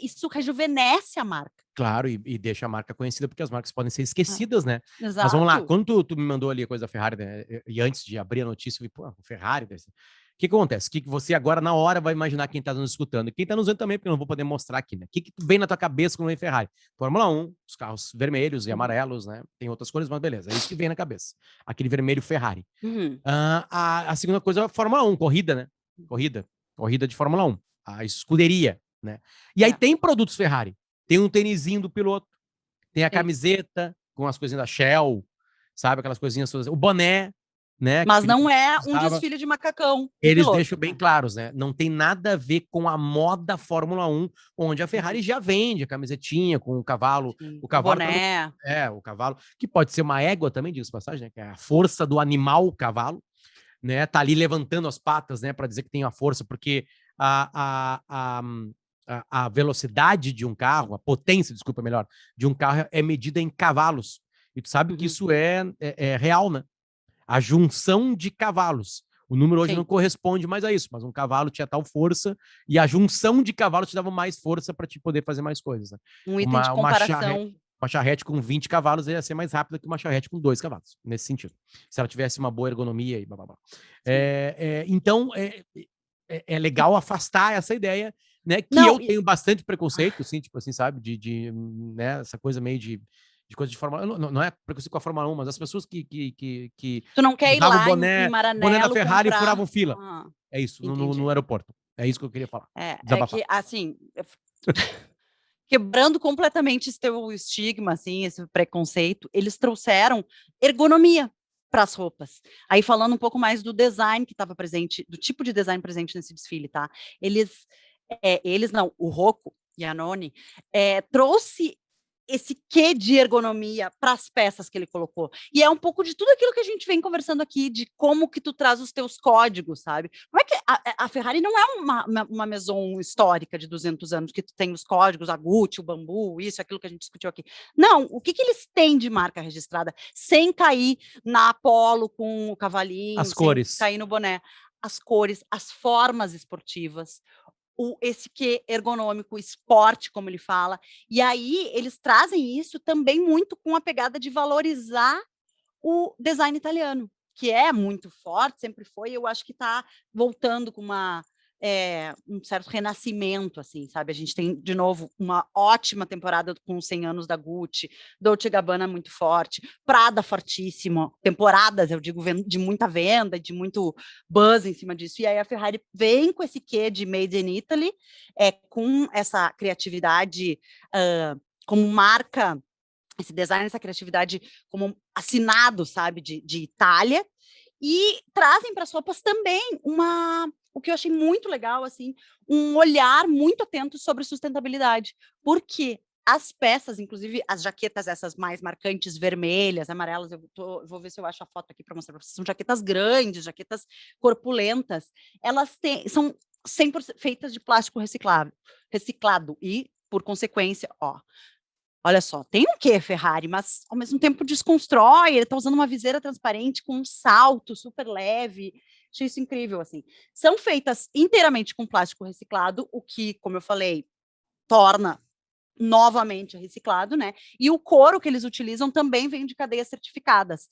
Isso rejuvenesce a marca. Claro, e deixa a marca conhecida, porque as marcas podem ser esquecidas, né? Exato. Mas vamos lá, quando tu me mandou ali a coisa da Ferrari, né? E antes de abrir a notícia, eu vi, pô, Ferrari, o que acontece? O que você agora, na hora, vai imaginar quem tá nos escutando? E quem tá nos vendo também, porque eu não vou poder mostrar aqui, né? O que vem na tua cabeça quando vem Ferrari? Fórmula 1, os carros vermelhos e amarelos, né? Tem outras cores, mas beleza, é isso que vem na cabeça. Aquele vermelho Ferrari. A segunda coisa é a Fórmula 1, corrida, né? Corrida de Fórmula 1. A escuderia, né? E aí tem produtos Ferrari. Tem um tênisinho do piloto, tem a camiseta com as coisinhas da Shell, sabe? Aquelas coisinhas, o boné, né? Mas não é um desfile de macacão. Eles deixam bem claros, né? Não tem nada a ver com a moda Fórmula 1, onde a Ferrari já vende a camisetinha com o cavalo. O cavalo. Boné. O cavalo, que pode ser uma égua também, diga-se passagem, né? Que é a força do animal cavalo, né? Tá ali levantando as patas, né? Para dizer que tem a força, porque a velocidade de um carro, a potência, desculpa, melhor, de um carro é medida em cavalos. E tu sabe que isso é real, né? A junção de cavalos. O número hoje não corresponde mais a isso, mas um cavalo tinha tal força e a junção de cavalos te dava mais força para te poder fazer mais coisas. Né? Um item de comparação. Uma charrete com 20 cavalos ia ser mais rápida que uma charrete com 2 cavalos, nesse sentido. Se ela tivesse uma boa ergonomia e blá, blá, blá. Então, é legal afastar essa ideia, né? Que eu tenho bastante preconceito, assim, tipo assim, sabe? Né, essa coisa meio de coisa de Fórmula 1. Não é preconceito com a Fórmula 1, mas as pessoas que tu não quer ir lá boné, em Maranello boné da Ferrari comprar... e furavam fila. É isso, no aeroporto. É isso que eu queria falar. É que, assim... Quebrando completamente esse teu estigma, assim, esse preconceito, eles trouxeram ergonomia para as roupas. Aí falando um pouco mais do design que estava presente, do tipo de design presente nesse desfile, tá? O Rocco Iannone trouxe esse quê de ergonomia para as peças que ele colocou. E é um pouco de tudo aquilo que a gente vem conversando aqui, de como que tu traz os teus códigos, sabe? Como é que a Ferrari não é uma maison histórica de 200 anos, que tu tem os códigos, a Gucci, o bambu, isso, aquilo que a gente discutiu aqui. Não, o que eles têm de marca registrada, sem cair na Apollo com o cavalinho, as cores, sem cair no boné. As cores, as formas esportivas, esse que ergonômico, esporte, como ele fala. E aí eles trazem isso também muito com a pegada de valorizar o design italiano, que é muito forte, sempre foi, eu acho que está voltando com um certo renascimento, assim, sabe? A gente tem, de novo, uma ótima temporada com os 100 anos da Gucci, Dolce & Gabbana muito forte, Prada fortíssimo, temporadas, eu digo, de muita venda, de muito buzz em cima disso, e aí a Ferrari vem com esse quê de Made in Italy, com essa criatividade como marca, esse design, essa criatividade como assinado, sabe, de Itália, e trazem para as roupas também o que eu achei muito legal, assim, um olhar muito atento sobre sustentabilidade, porque as peças, inclusive as jaquetas essas mais marcantes, vermelhas, amarelas, vou ver se eu acho a foto aqui para mostrar para vocês, são jaquetas grandes, jaquetas corpulentas, elas são 100% feitas de plástico reciclado e, por consequência, olha só, tem um quê, Ferrari, mas ao mesmo tempo desconstrói, ele está usando uma viseira transparente com um salto super leve, achei isso incrível, assim. São feitas inteiramente com plástico reciclado, o que, como eu falei, torna novamente reciclado, né? E o couro que eles utilizam também vem de cadeias certificadas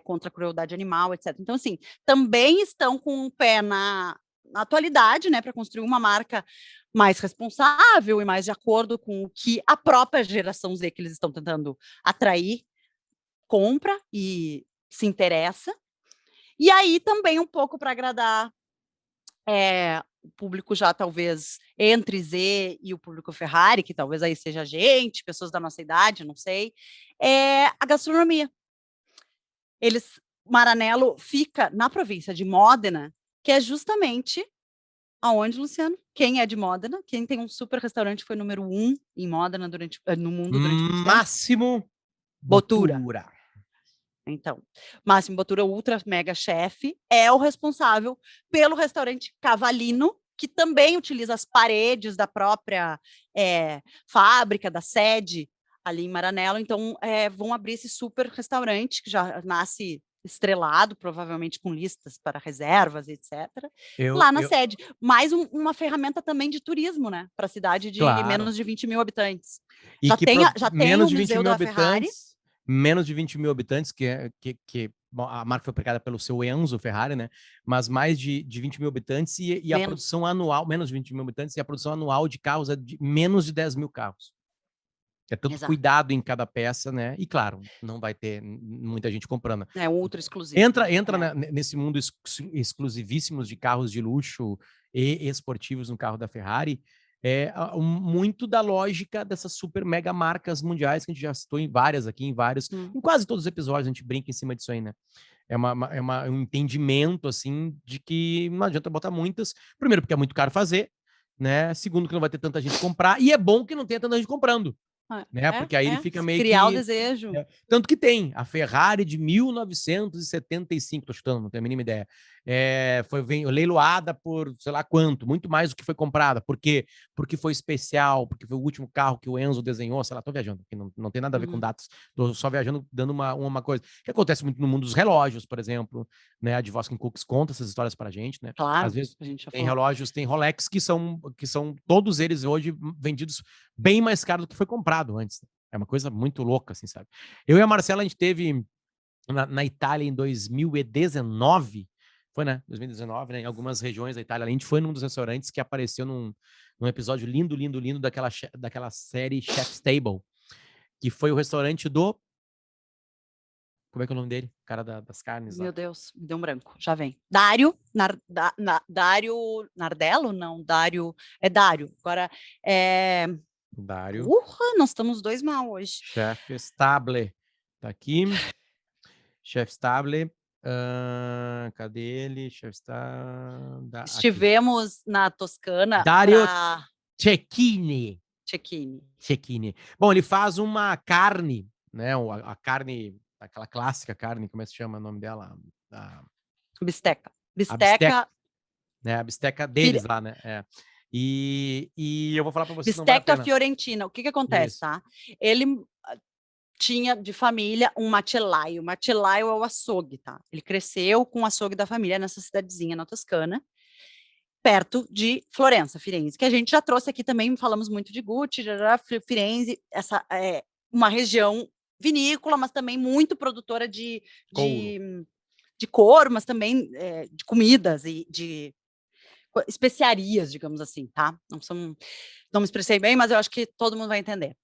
contra a crueldade animal, etc. Então, assim, também estão com o pé na atualidade, né, para construir uma marca mais responsável e mais de acordo com o que a própria geração Z que eles estão tentando atrair compra e se interessa. E aí também um pouco para agradar o público já talvez entre Z e o público Ferrari, que talvez aí seja a gente, pessoas da nossa idade, não sei, a gastronomia. Maranello fica na província de Módena, que é justamente aonde, Luciano? Quem é de Módena? Quem tem um super restaurante foi número 1 em Módena no mundo durante muito tempo? Máximo Bottura. Então, Máximo Bottura, ultra mega chefe, é o responsável pelo restaurante Cavallino, que também utiliza as paredes da própria fábrica, da sede ali em Maranello. Então, vão abrir esse super restaurante, que já nasce estrelado, provavelmente com listas para reservas, etc., lá na sede. Mais uma ferramenta também de turismo, né? Para a cidade de menos de 20 mil habitantes. E já tem tem o Museu da Ferrari. Menos de 20 mil habitantes, bom, a marca foi pregada pelo seu Enzo Ferrari, né? Mas mais de 20 mil habitantes e a produção anual, menos de 20 mil habitantes, e a produção anual de carros é de menos de 10 mil carros. É tanto cuidado em cada peça, né? E claro, não vai ter muita gente comprando. É ultra exclusivo. Entra nesse mundo exclusivíssimos de carros de luxo e esportivos no carro da Ferrari, muito da lógica dessas super mega marcas mundiais que a gente já citou em várias aqui, em quase todos os episódios a gente brinca em cima disso aí, né? É um entendimento, assim, de que não adianta botar muitas. Primeiro, porque é muito caro fazer, né? Segundo, que não vai ter tanta gente comprar. E é bom que não tenha tanta gente comprando. Né? Porque aí ele fica meio criar o desejo. Tanto que tem a Ferrari de 1975, tô chutando, não tenho a mínima ideia. Foi leiloada por sei lá quanto, muito mais do que foi comprada. Por quê? Porque foi especial, porque foi o último carro que o Enzo desenhou, sei lá, tô viajando, porque não tem nada a ver com datas, tô só viajando, dando uma coisa. Que acontece muito no mundo dos relógios, por exemplo, né? A Dvoskin Cooks conta essas histórias pra gente, né? Claro, às vezes tem relógios, tem Rolex que são todos eles hoje vendidos bem mais caro do que foi comprado antes. É uma coisa muito louca, assim, sabe? Eu e a Marcela, a gente teve na Itália em 2019, foi, né? 2019, né? Em algumas regiões da Itália. A gente foi num dos restaurantes que apareceu num episódio lindo, lindo, lindo daquela série Chef's Table, que foi o restaurante do... Como é que é o nome dele? O cara das carnes lá. Meu Deus, me deu um branco. Já vem. Dário Nardello? Não, Dário... É Dário. Agora, Dário. Nós estamos dois mal hoje. Chef Stable. Tá aqui. Chef Stable. Cadê ele? Chef Stable. Estivemos aqui na Toscana. Dario Cecchini. Bom, ele faz uma carne, né? A carne, aquela clássica carne, como é que se chama o nome dela? Bisteca. Né? A bisteca deles lá, né? E eu vou falar para vocês. Bisteca fiorentina. O que acontece, tá? Ele tinha de família um macellaio. O macellaio é o açougue, tá? Ele cresceu com o açougue da família nessa cidadezinha na Toscana, perto de Firenze, que a gente já trouxe aqui também, falamos muito de Gucci, Firenze, essa é uma região vinícola, mas também muito produtora de couro, mas também de comidas e de especiarias, digamos assim, tá? Não me expressei bem, mas eu acho que todo mundo vai entender.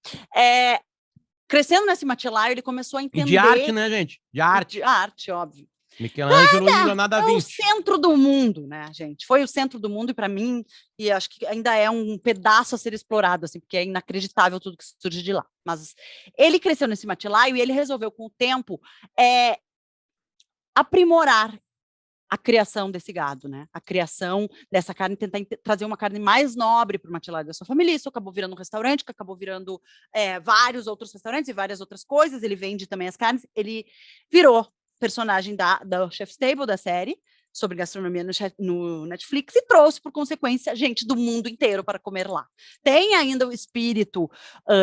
Crescendo nesse macellaio, ele começou a entender... E de arte, né, gente? De arte. De arte, óbvio. Michelangelo e Leonardo da Vinci. É o centro do mundo, né, gente? Foi o centro do mundo e para mim, e acho que ainda é um pedaço a ser explorado, assim, porque é inacreditável tudo que surge de lá. Mas ele cresceu nesse macellaio e ele resolveu, com o tempo, aprimorar a criação desse gado, né? A criação dessa carne, tentar trazer uma carne mais nobre para o macellaio da sua família. Isso acabou virando um restaurante, que acabou virando vários outros restaurantes e várias outras coisas. Ele vende também as carnes. Ele virou personagem da Chef's Table, da série, sobre gastronomia no Netflix, e trouxe, por consequência, gente do mundo inteiro para comer lá. Tem ainda o espírito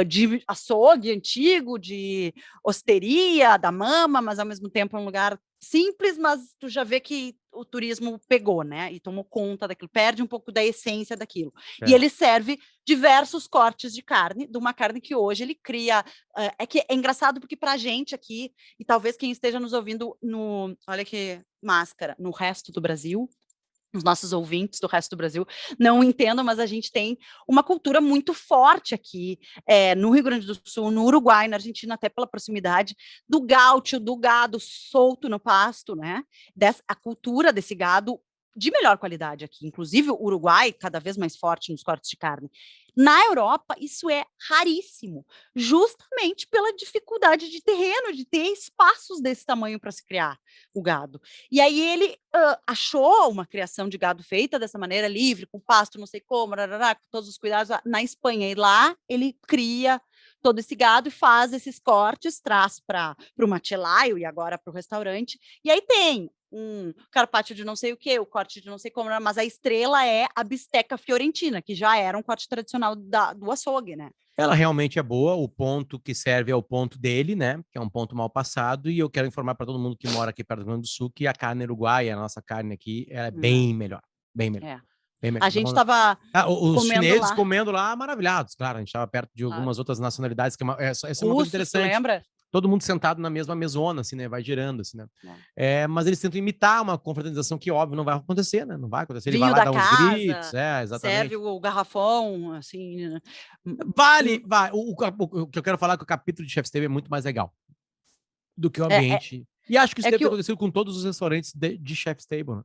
de açougue antigo, de osteria, da mama, mas ao mesmo tempo é um lugar simples, mas tu já vê que o turismo pegou, né? E tomou conta daquilo, perde um pouco da essência daquilo. E ele serve diversos cortes de carne, de uma carne que hoje ele cria. É engraçado porque pra gente aqui, e talvez quem esteja nos ouvindo olha que máscara, no resto do Brasil, os nossos ouvintes do resto do Brasil não entendam, mas a gente tem uma cultura muito forte aqui, no Rio Grande do Sul, no Uruguai, na Argentina, até pela proximidade, do gaúcho, do gado solto no pasto, né? A cultura desse gado de melhor qualidade aqui, inclusive o Uruguai, cada vez mais forte nos cortes de carne. Na Europa, isso é raríssimo, justamente pela dificuldade de terreno, de ter espaços desse tamanho para se criar o gado. E aí ele achou uma criação de gado feita dessa maneira, livre, com pasto, não sei como, com todos os cuidados, na Espanha. E lá ele cria todo esse gado e faz esses cortes, traz para o macellaio e agora para o restaurante. E aí tem um carpaccio de não sei o que, o corte de não sei como, mas a estrela é a bisteca fiorentina, que já era um corte tradicional do açougue, né? Ela realmente é boa, o ponto que serve é o ponto dele, né? Que é um ponto mal passado, e eu quero informar para todo mundo que mora aqui perto do Rio Grande do Sul que a carne uruguaia, a nossa carne aqui, é bem melhor. Bem melhor. É. Bem melhor. A gente estava os comendo chineses lá. comendo lá maravilhados, claro. A gente estava perto de algumas outras nacionalidades, que essa é uma coisa interessante. Lembra? Todo mundo sentado na mesma mesona, assim, né? Vai girando, assim, né? Mas eles tentam imitar uma confraternização que, óbvio, não vai acontecer, né? Não vai acontecer. Ele Vinho vai lá da dar uns casa, gritos, exatamente. serve o garrafão, assim. Vai. O que eu quero falar é que o capítulo de Chef's Table é muito mais legal do que o ambiente. E acho que isso deve ter acontecido com todos os restaurantes de Chef's Table, né?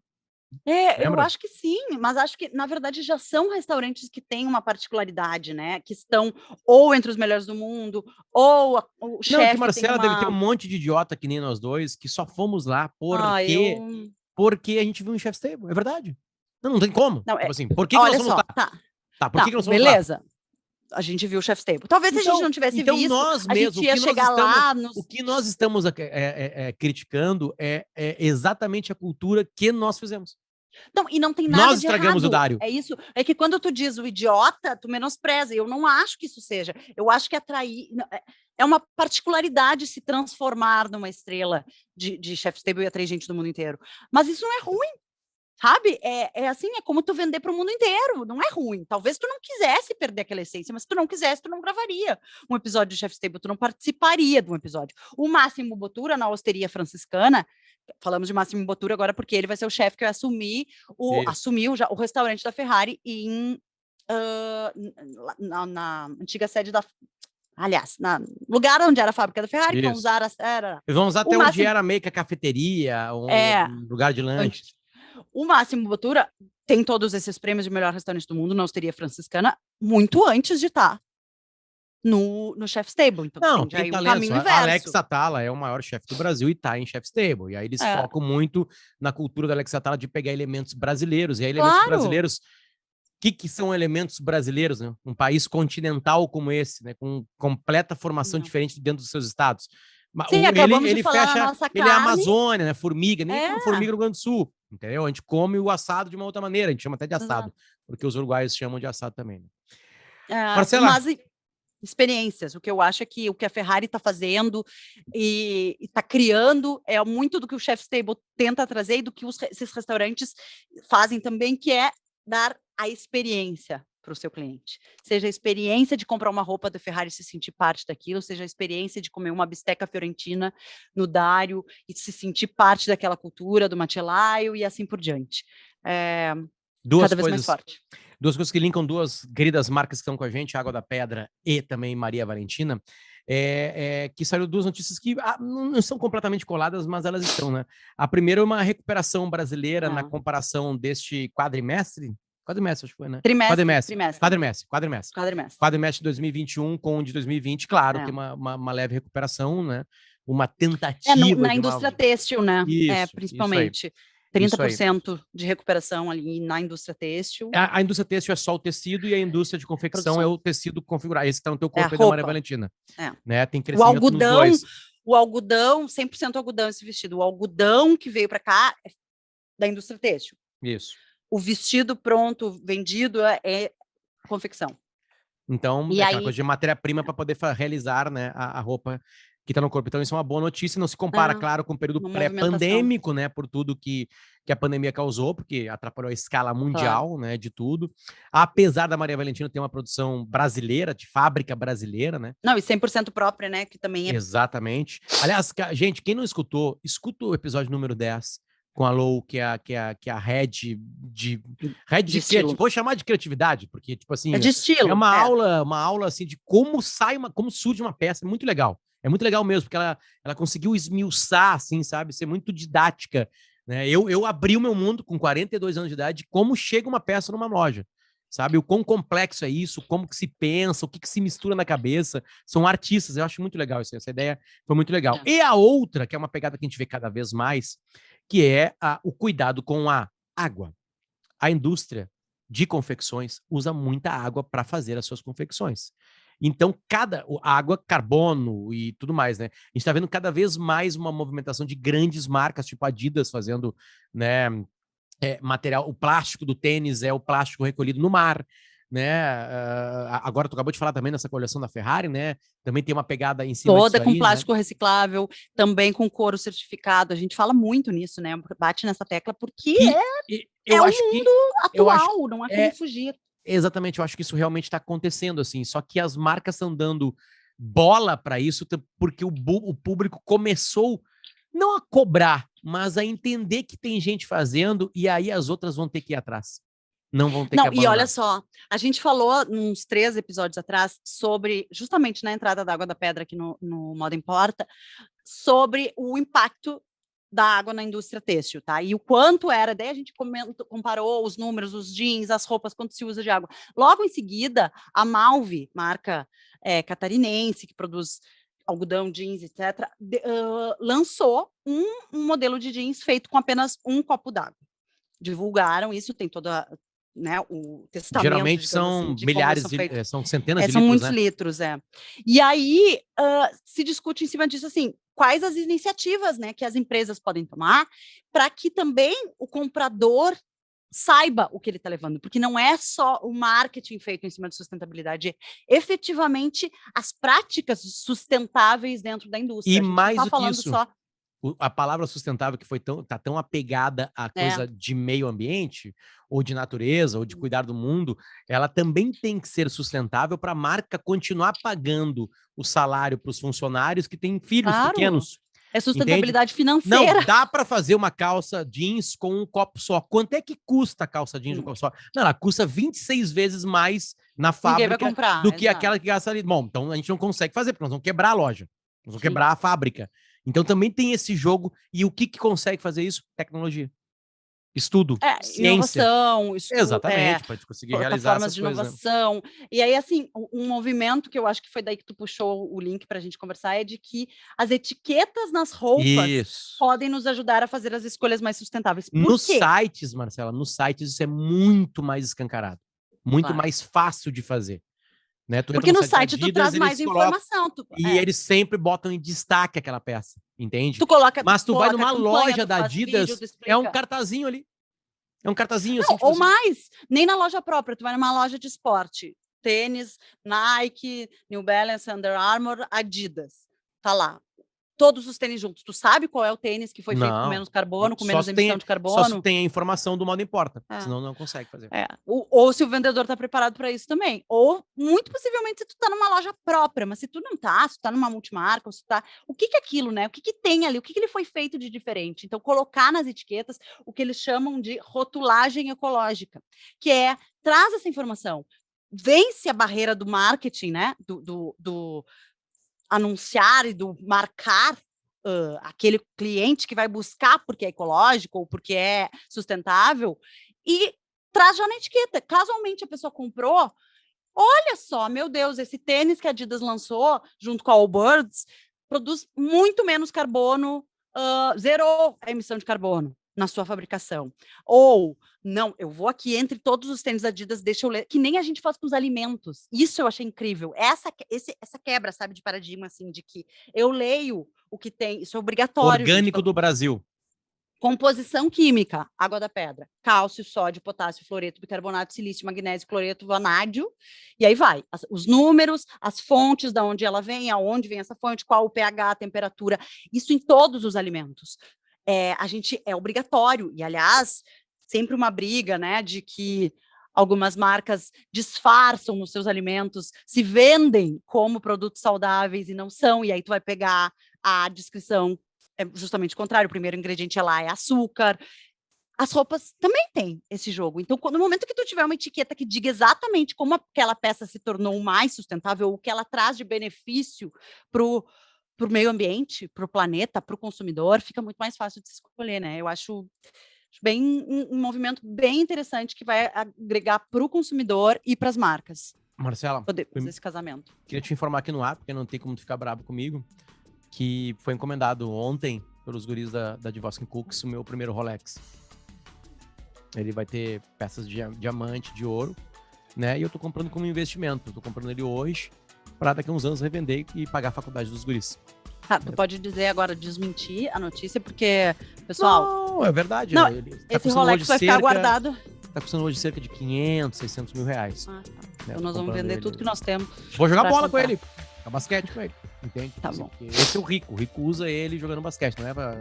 Eu acho que sim, mas acho que, na verdade, já são restaurantes que têm uma particularidade, né? Que estão ou entre os melhores do mundo, ou o chefe. Não, que Marcela deve ter um monte de idiota que nem nós dois, que só fomos lá porque a gente viu um Chef's Table. É verdade. Não tem como. Não, tipo assim, por que olha nós fomos só, lá? Tá, por que nós fomos beleza. lá? A gente viu o Chef's Table. Talvez se a gente não tivesse visto, nós a mesmos, gente ia chegar lá... O que nós estamos criticando é exatamente a cultura que nós fizemos. Não, e não tem nada nós de errado. estragamos o Dário. É isso. É que quando tu diz o idiota, tu menospreza. Eu não acho que isso seja. Eu acho que atrair... É uma particularidade se transformar numa estrela de Chef's Table e atrair gente do mundo inteiro. Mas isso não é ruim. Sabe? É assim, é como tu vender para o mundo inteiro, não é ruim. Talvez tu não quisesse perder aquela essência, mas se tu não quisesse, tu não gravaria um episódio de Chef's Table, tu não participaria de um episódio. O Máximo Bottura, na Osteria Franciscana, falamos de Máximo Bottura agora porque ele vai ser o chefe que vai assumiu já o restaurante da Ferrari na antiga sede da... Aliás, no lugar onde era a fábrica da Ferrari, vão usar eles vão usar até onde era meio que a cafeteria, um lugar de lanche. O Máximo Bottura tem todos esses prêmios de melhor restaurante do mundo na Osteria Franciscana muito antes de estar no Chef's Table. Então, não, tem talento. Caminho inverso. Alex Atala é o maior chefe do Brasil e está em Chef's Table. E aí eles focam muito na cultura do Alex Atala de pegar elementos brasileiros. E aí elementos brasileiros... O que são elementos brasileiros, né? Um país continental como esse, né? Com completa formação diferente dentro dos seus estados. Sim, ele fecha, ele é a Amazônia, né? Formiga, nem como formiga no Rio Grande do Sul, entendeu? A gente come o assado de uma outra maneira, a gente chama até de assado, porque os uruguaios chamam de assado também. Né? Marcela. Mas experiências, o que eu acho é que o que a Ferrari está fazendo e está criando é muito do que o Chef's Table tenta trazer e do que esses restaurantes fazem também, que é dar a experiência para o seu cliente. Seja a experiência de comprar uma roupa da Ferrari e se sentir parte daquilo, seja a experiência de comer uma bisteca fiorentina no Dário e se sentir parte daquela cultura, do macellaio e assim por diante. Cada vez mais forte. Duas coisas que linkam duas queridas marcas que estão com a gente, Água da Pedra e também Maria Valentina, que saíram duas notícias que não são completamente coladas, mas elas estão, né? A primeira é uma recuperação brasileira na comparação deste quadrimestre, acho que foi, né? Quadrimestre de 2021 com o de 2020, claro, tem uma leve recuperação, né? Uma tentativa na indústria têxtil, né? Isso, principalmente. Isso 30% de recuperação ali na indústria têxtil. A indústria têxtil é só o tecido e a indústria de confecção é o tecido configurado. Esse que está no teu corpo da Maria Valentina. Né? Tem crescimento nos dois. O algodão, 100% algodão esse vestido. O algodão que veio para cá é da indústria têxtil. Isso. O vestido pronto, vendido, é confecção. Então, aquela coisa de matéria-prima para poder realizar, né, a roupa que está no corpo. Então, isso é uma boa notícia. Não se compara, claro, com o período pré-pandêmico, né, por tudo que a pandemia causou, porque atrapalhou a escala mundial, né, de tudo. Apesar da Maria Valentina ter uma produção brasileira, de fábrica brasileira, né? Não, e 100% própria, né, que também é... Exatamente. Aliás, gente, quem não escutou, escuta o episódio número 10 com a Lou, que é a head de estilo. Vou chamar de criatividade, porque, tipo assim... É de estilo. É uma aula, assim, de como surge uma peça, muito legal. É muito legal mesmo, porque ela conseguiu esmiuçar, assim, sabe? Ser muito didática, né? Eu abri o meu mundo com 42 anos de idade, como chega uma peça numa loja, sabe? O quão complexo é isso, como que se pensa, o que se mistura na cabeça. São artistas, eu acho muito legal isso. Essa ideia foi muito legal. E a outra, que é uma pegada que a gente vê cada vez mais, que é o cuidado com a água. A indústria de confecções usa muita água para fazer as suas confecções. Então, água, carbono e tudo mais, né? A gente está vendo cada vez mais uma movimentação de grandes marcas, tipo Adidas, fazendo, né, material. O plástico do tênis é o plástico recolhido no mar. né? Agora tu acabou de falar também nessa coleção da Ferrari, né? Também tem uma pegada em cima toda com aí, plástico né? reciclável, também com couro certificado. A gente fala muito nisso, né? Bate nessa tecla porque Eu o acho que mundo atual, não há como fugir. Exatamente, eu acho que isso realmente está acontecendo, assim. Só que as marcas estão dando bola para isso porque o público começou não a cobrar, mas a entender que tem gente fazendo e aí as outras vão ter que ir atrás. Não vão ter que abandonar. E olha só, a gente falou uns 3 episódios atrás sobre, justamente na entrada da Água da Pedra aqui no Moda Importa, sobre o impacto da água na indústria têxtil, tá? E o quanto era, daí a gente comparou os números, os jeans, as roupas, quanto se usa de água. Logo em seguida, a Malve, marca catarinense, que produz algodão, jeans, etc., lançou um modelo de jeans feito com apenas um copo d'água. Divulgaram isso, tem toda... Né, o testamento, geralmente são assim, milhares, são centenas de litros, são muitos né? litros, E aí se discute em cima disso, assim, quais as iniciativas, né, que as empresas podem tomar para que também o comprador saiba o que ele está levando, porque não é só o marketing feito em cima de sustentabilidade, efetivamente as práticas sustentáveis dentro da indústria. E a gente mais não do tá que falando isso, só a palavra sustentável que tá tão apegada à coisa de meio ambiente, ou de natureza, ou de cuidar do mundo, ela também tem que ser sustentável para a marca continuar pagando o salário para os funcionários que têm filhos pequenos. É sustentabilidade financeira. Não, dá para fazer uma calça jeans com um copo só. Quanto é que custa a calça jeans com um copo só? Não, ela custa 26 vezes mais na fábrica do que aquela que gasta ali. Bom, então a gente não consegue fazer, porque nós vamos quebrar a loja. Nós vamos quebrar a fábrica. Então também tem esse jogo. E o que consegue fazer isso? Tecnologia. Estudo, ciência. Inovação, Exatamente, para conseguir realizar essas de inovação. Né? E aí, assim, um movimento que eu acho que foi daí que tu puxou o link para a gente conversar é de que as etiquetas nas roupas podem nos ajudar a fazer as escolhas mais sustentáveis. Nos sites, Marcela, nos sites isso é muito mais escancarado. Muito mais fácil de fazer. Né? Porque no site Adidas, tu traz mais informação. E eles sempre botam em destaque aquela peça, entende? Tu coloca, mas tu vai numa loja da Adidas, vídeo, é um cartazinho ali. É um cartazinho assim. Ou mais, nem na loja própria, tu vai numa loja de esporte. Tênis, Nike, New Balance, Under Armour, Adidas. Tá lá. Todos os tênis juntos. Tu sabe qual é o tênis que foi feito com menos carbono, com menos emissão de carbono? Só se tem a informação do Moda Importa, senão não consegue fazer. Ou se o vendedor está preparado para isso também. Ou, muito possivelmente, se tu tá numa loja própria, mas se tu não tá, se tu tá numa multimarca, ou se tu tá... O que é aquilo, né? O que tem ali? O que ele foi feito de diferente? Então, colocar nas etiquetas o que eles chamam de rotulagem ecológica, que traz essa informação. Vence a barreira do marketing, né? Do anunciar e do marcar aquele cliente que vai buscar porque é ecológico ou porque é sustentável e traz já na etiqueta. Casualmente a pessoa comprou, olha só, meu Deus, esse tênis que a Adidas lançou junto com a Allbirds produz muito menos carbono, zerou a emissão de carbono na sua fabricação. Ou, não, eu vou aqui entre todos os tênis Adidas, deixa eu ler, que nem a gente faz com os alimentos. Isso eu achei incrível. Essa quebra, sabe, de paradigma, assim, de que eu leio o que tem, isso é obrigatório. Orgânico do Brasil. Composição química, água da pedra, cálcio, sódio, potássio, fluoreto, bicarbonato, silício, magnésio, cloreto, vanádio, e aí vai. Os números, as fontes, de onde ela vem, aonde vem essa fonte, qual o pH, a temperatura, isso em todos os alimentos. A gente é obrigatório, e aliás, sempre uma briga, né, de que algumas marcas disfarçam nos seus alimentos, se vendem como produtos saudáveis e não são, e aí tu vai pegar a descrição, é justamente o contrário, o primeiro ingrediente lá é açúcar. As roupas também têm esse jogo. Então, no momento que tu tiver uma etiqueta que diga exatamente como aquela peça se tornou mais sustentável, o que ela traz de benefício para o meio ambiente, para o planeta, para o consumidor, fica muito mais fácil de se escolher, né? Eu acho bem um movimento bem interessante que vai agregar para o consumidor e para as marcas. Marcela, poder fazer esse casamento. Queria te informar aqui no ar, porque não tem como tu ficar bravo comigo, que foi encomendado ontem pelos guris da Dvoskin Cooks o meu primeiro Rolex. Ele vai ter peças de diamante, de ouro, né? E eu tô comprando como investimento. Eu tô comprando ele hoje para daqui a uns anos revender e pagar a faculdade dos guris. Tu pode dizer agora, desmentir a notícia, porque, pessoal... Não, é verdade. Não, esse Rolex vai ficar guardado. tá custando hoje cerca de 500, 600 mil reais. Tá. Né? Então nós vamos vender tudo que nós temos. Vou jogar bola com ele. Jogar basquete com ele. Entende? Tá bom. Esse é o Rico. O Rico usa ele jogando basquete, não é pra...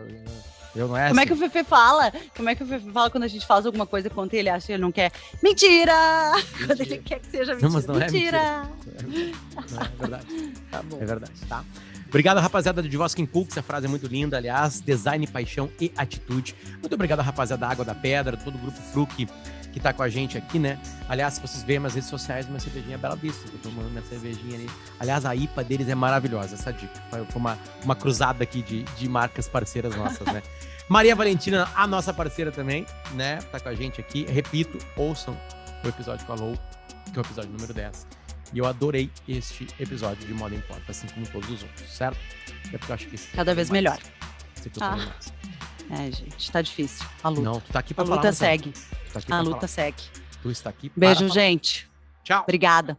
Não é Como assim. é que o Fefe fala? Como é que o Fefe fala quando a gente faz alguma coisa contra ele acha que ele não quer? Mentira! Quando ele quer que seja mentira. Não, mas não mentira. É mentira. Não, é verdade. Tá bom. É verdade, tá? Obrigado, rapaziada de Voskin Cooks, essa frase é muito linda, aliás, design, paixão e atitude. Muito obrigado, rapaziada da Água da Pedra, todo o grupo Fruc que tá com a gente aqui, né? Aliás, se vocês verem nas redes sociais, minha cervejinha é bela vista, eu tô tomando minha cervejinha ali. Aliás, a IPA deles é maravilhosa, essa dica. Foi uma cruzada aqui de marcas parceiras nossas, né? Maria Valentina, a nossa parceira também, né? Tá com a gente aqui. Repito, ouçam o episódio com a Lou, que é o episódio número 10. E eu adorei este episódio de Moda Importa, assim como todos os outros, certo? É porque eu acho que esse cada vez melhor. Esse aqui eu falei mais. É, gente, tá difícil. A luta. Não, tu tá aqui pra a falar. luta segue. Tu tá aqui a pra luta falar. segue. Tu está aqui. Beijo, gente. Tchau. Obrigada.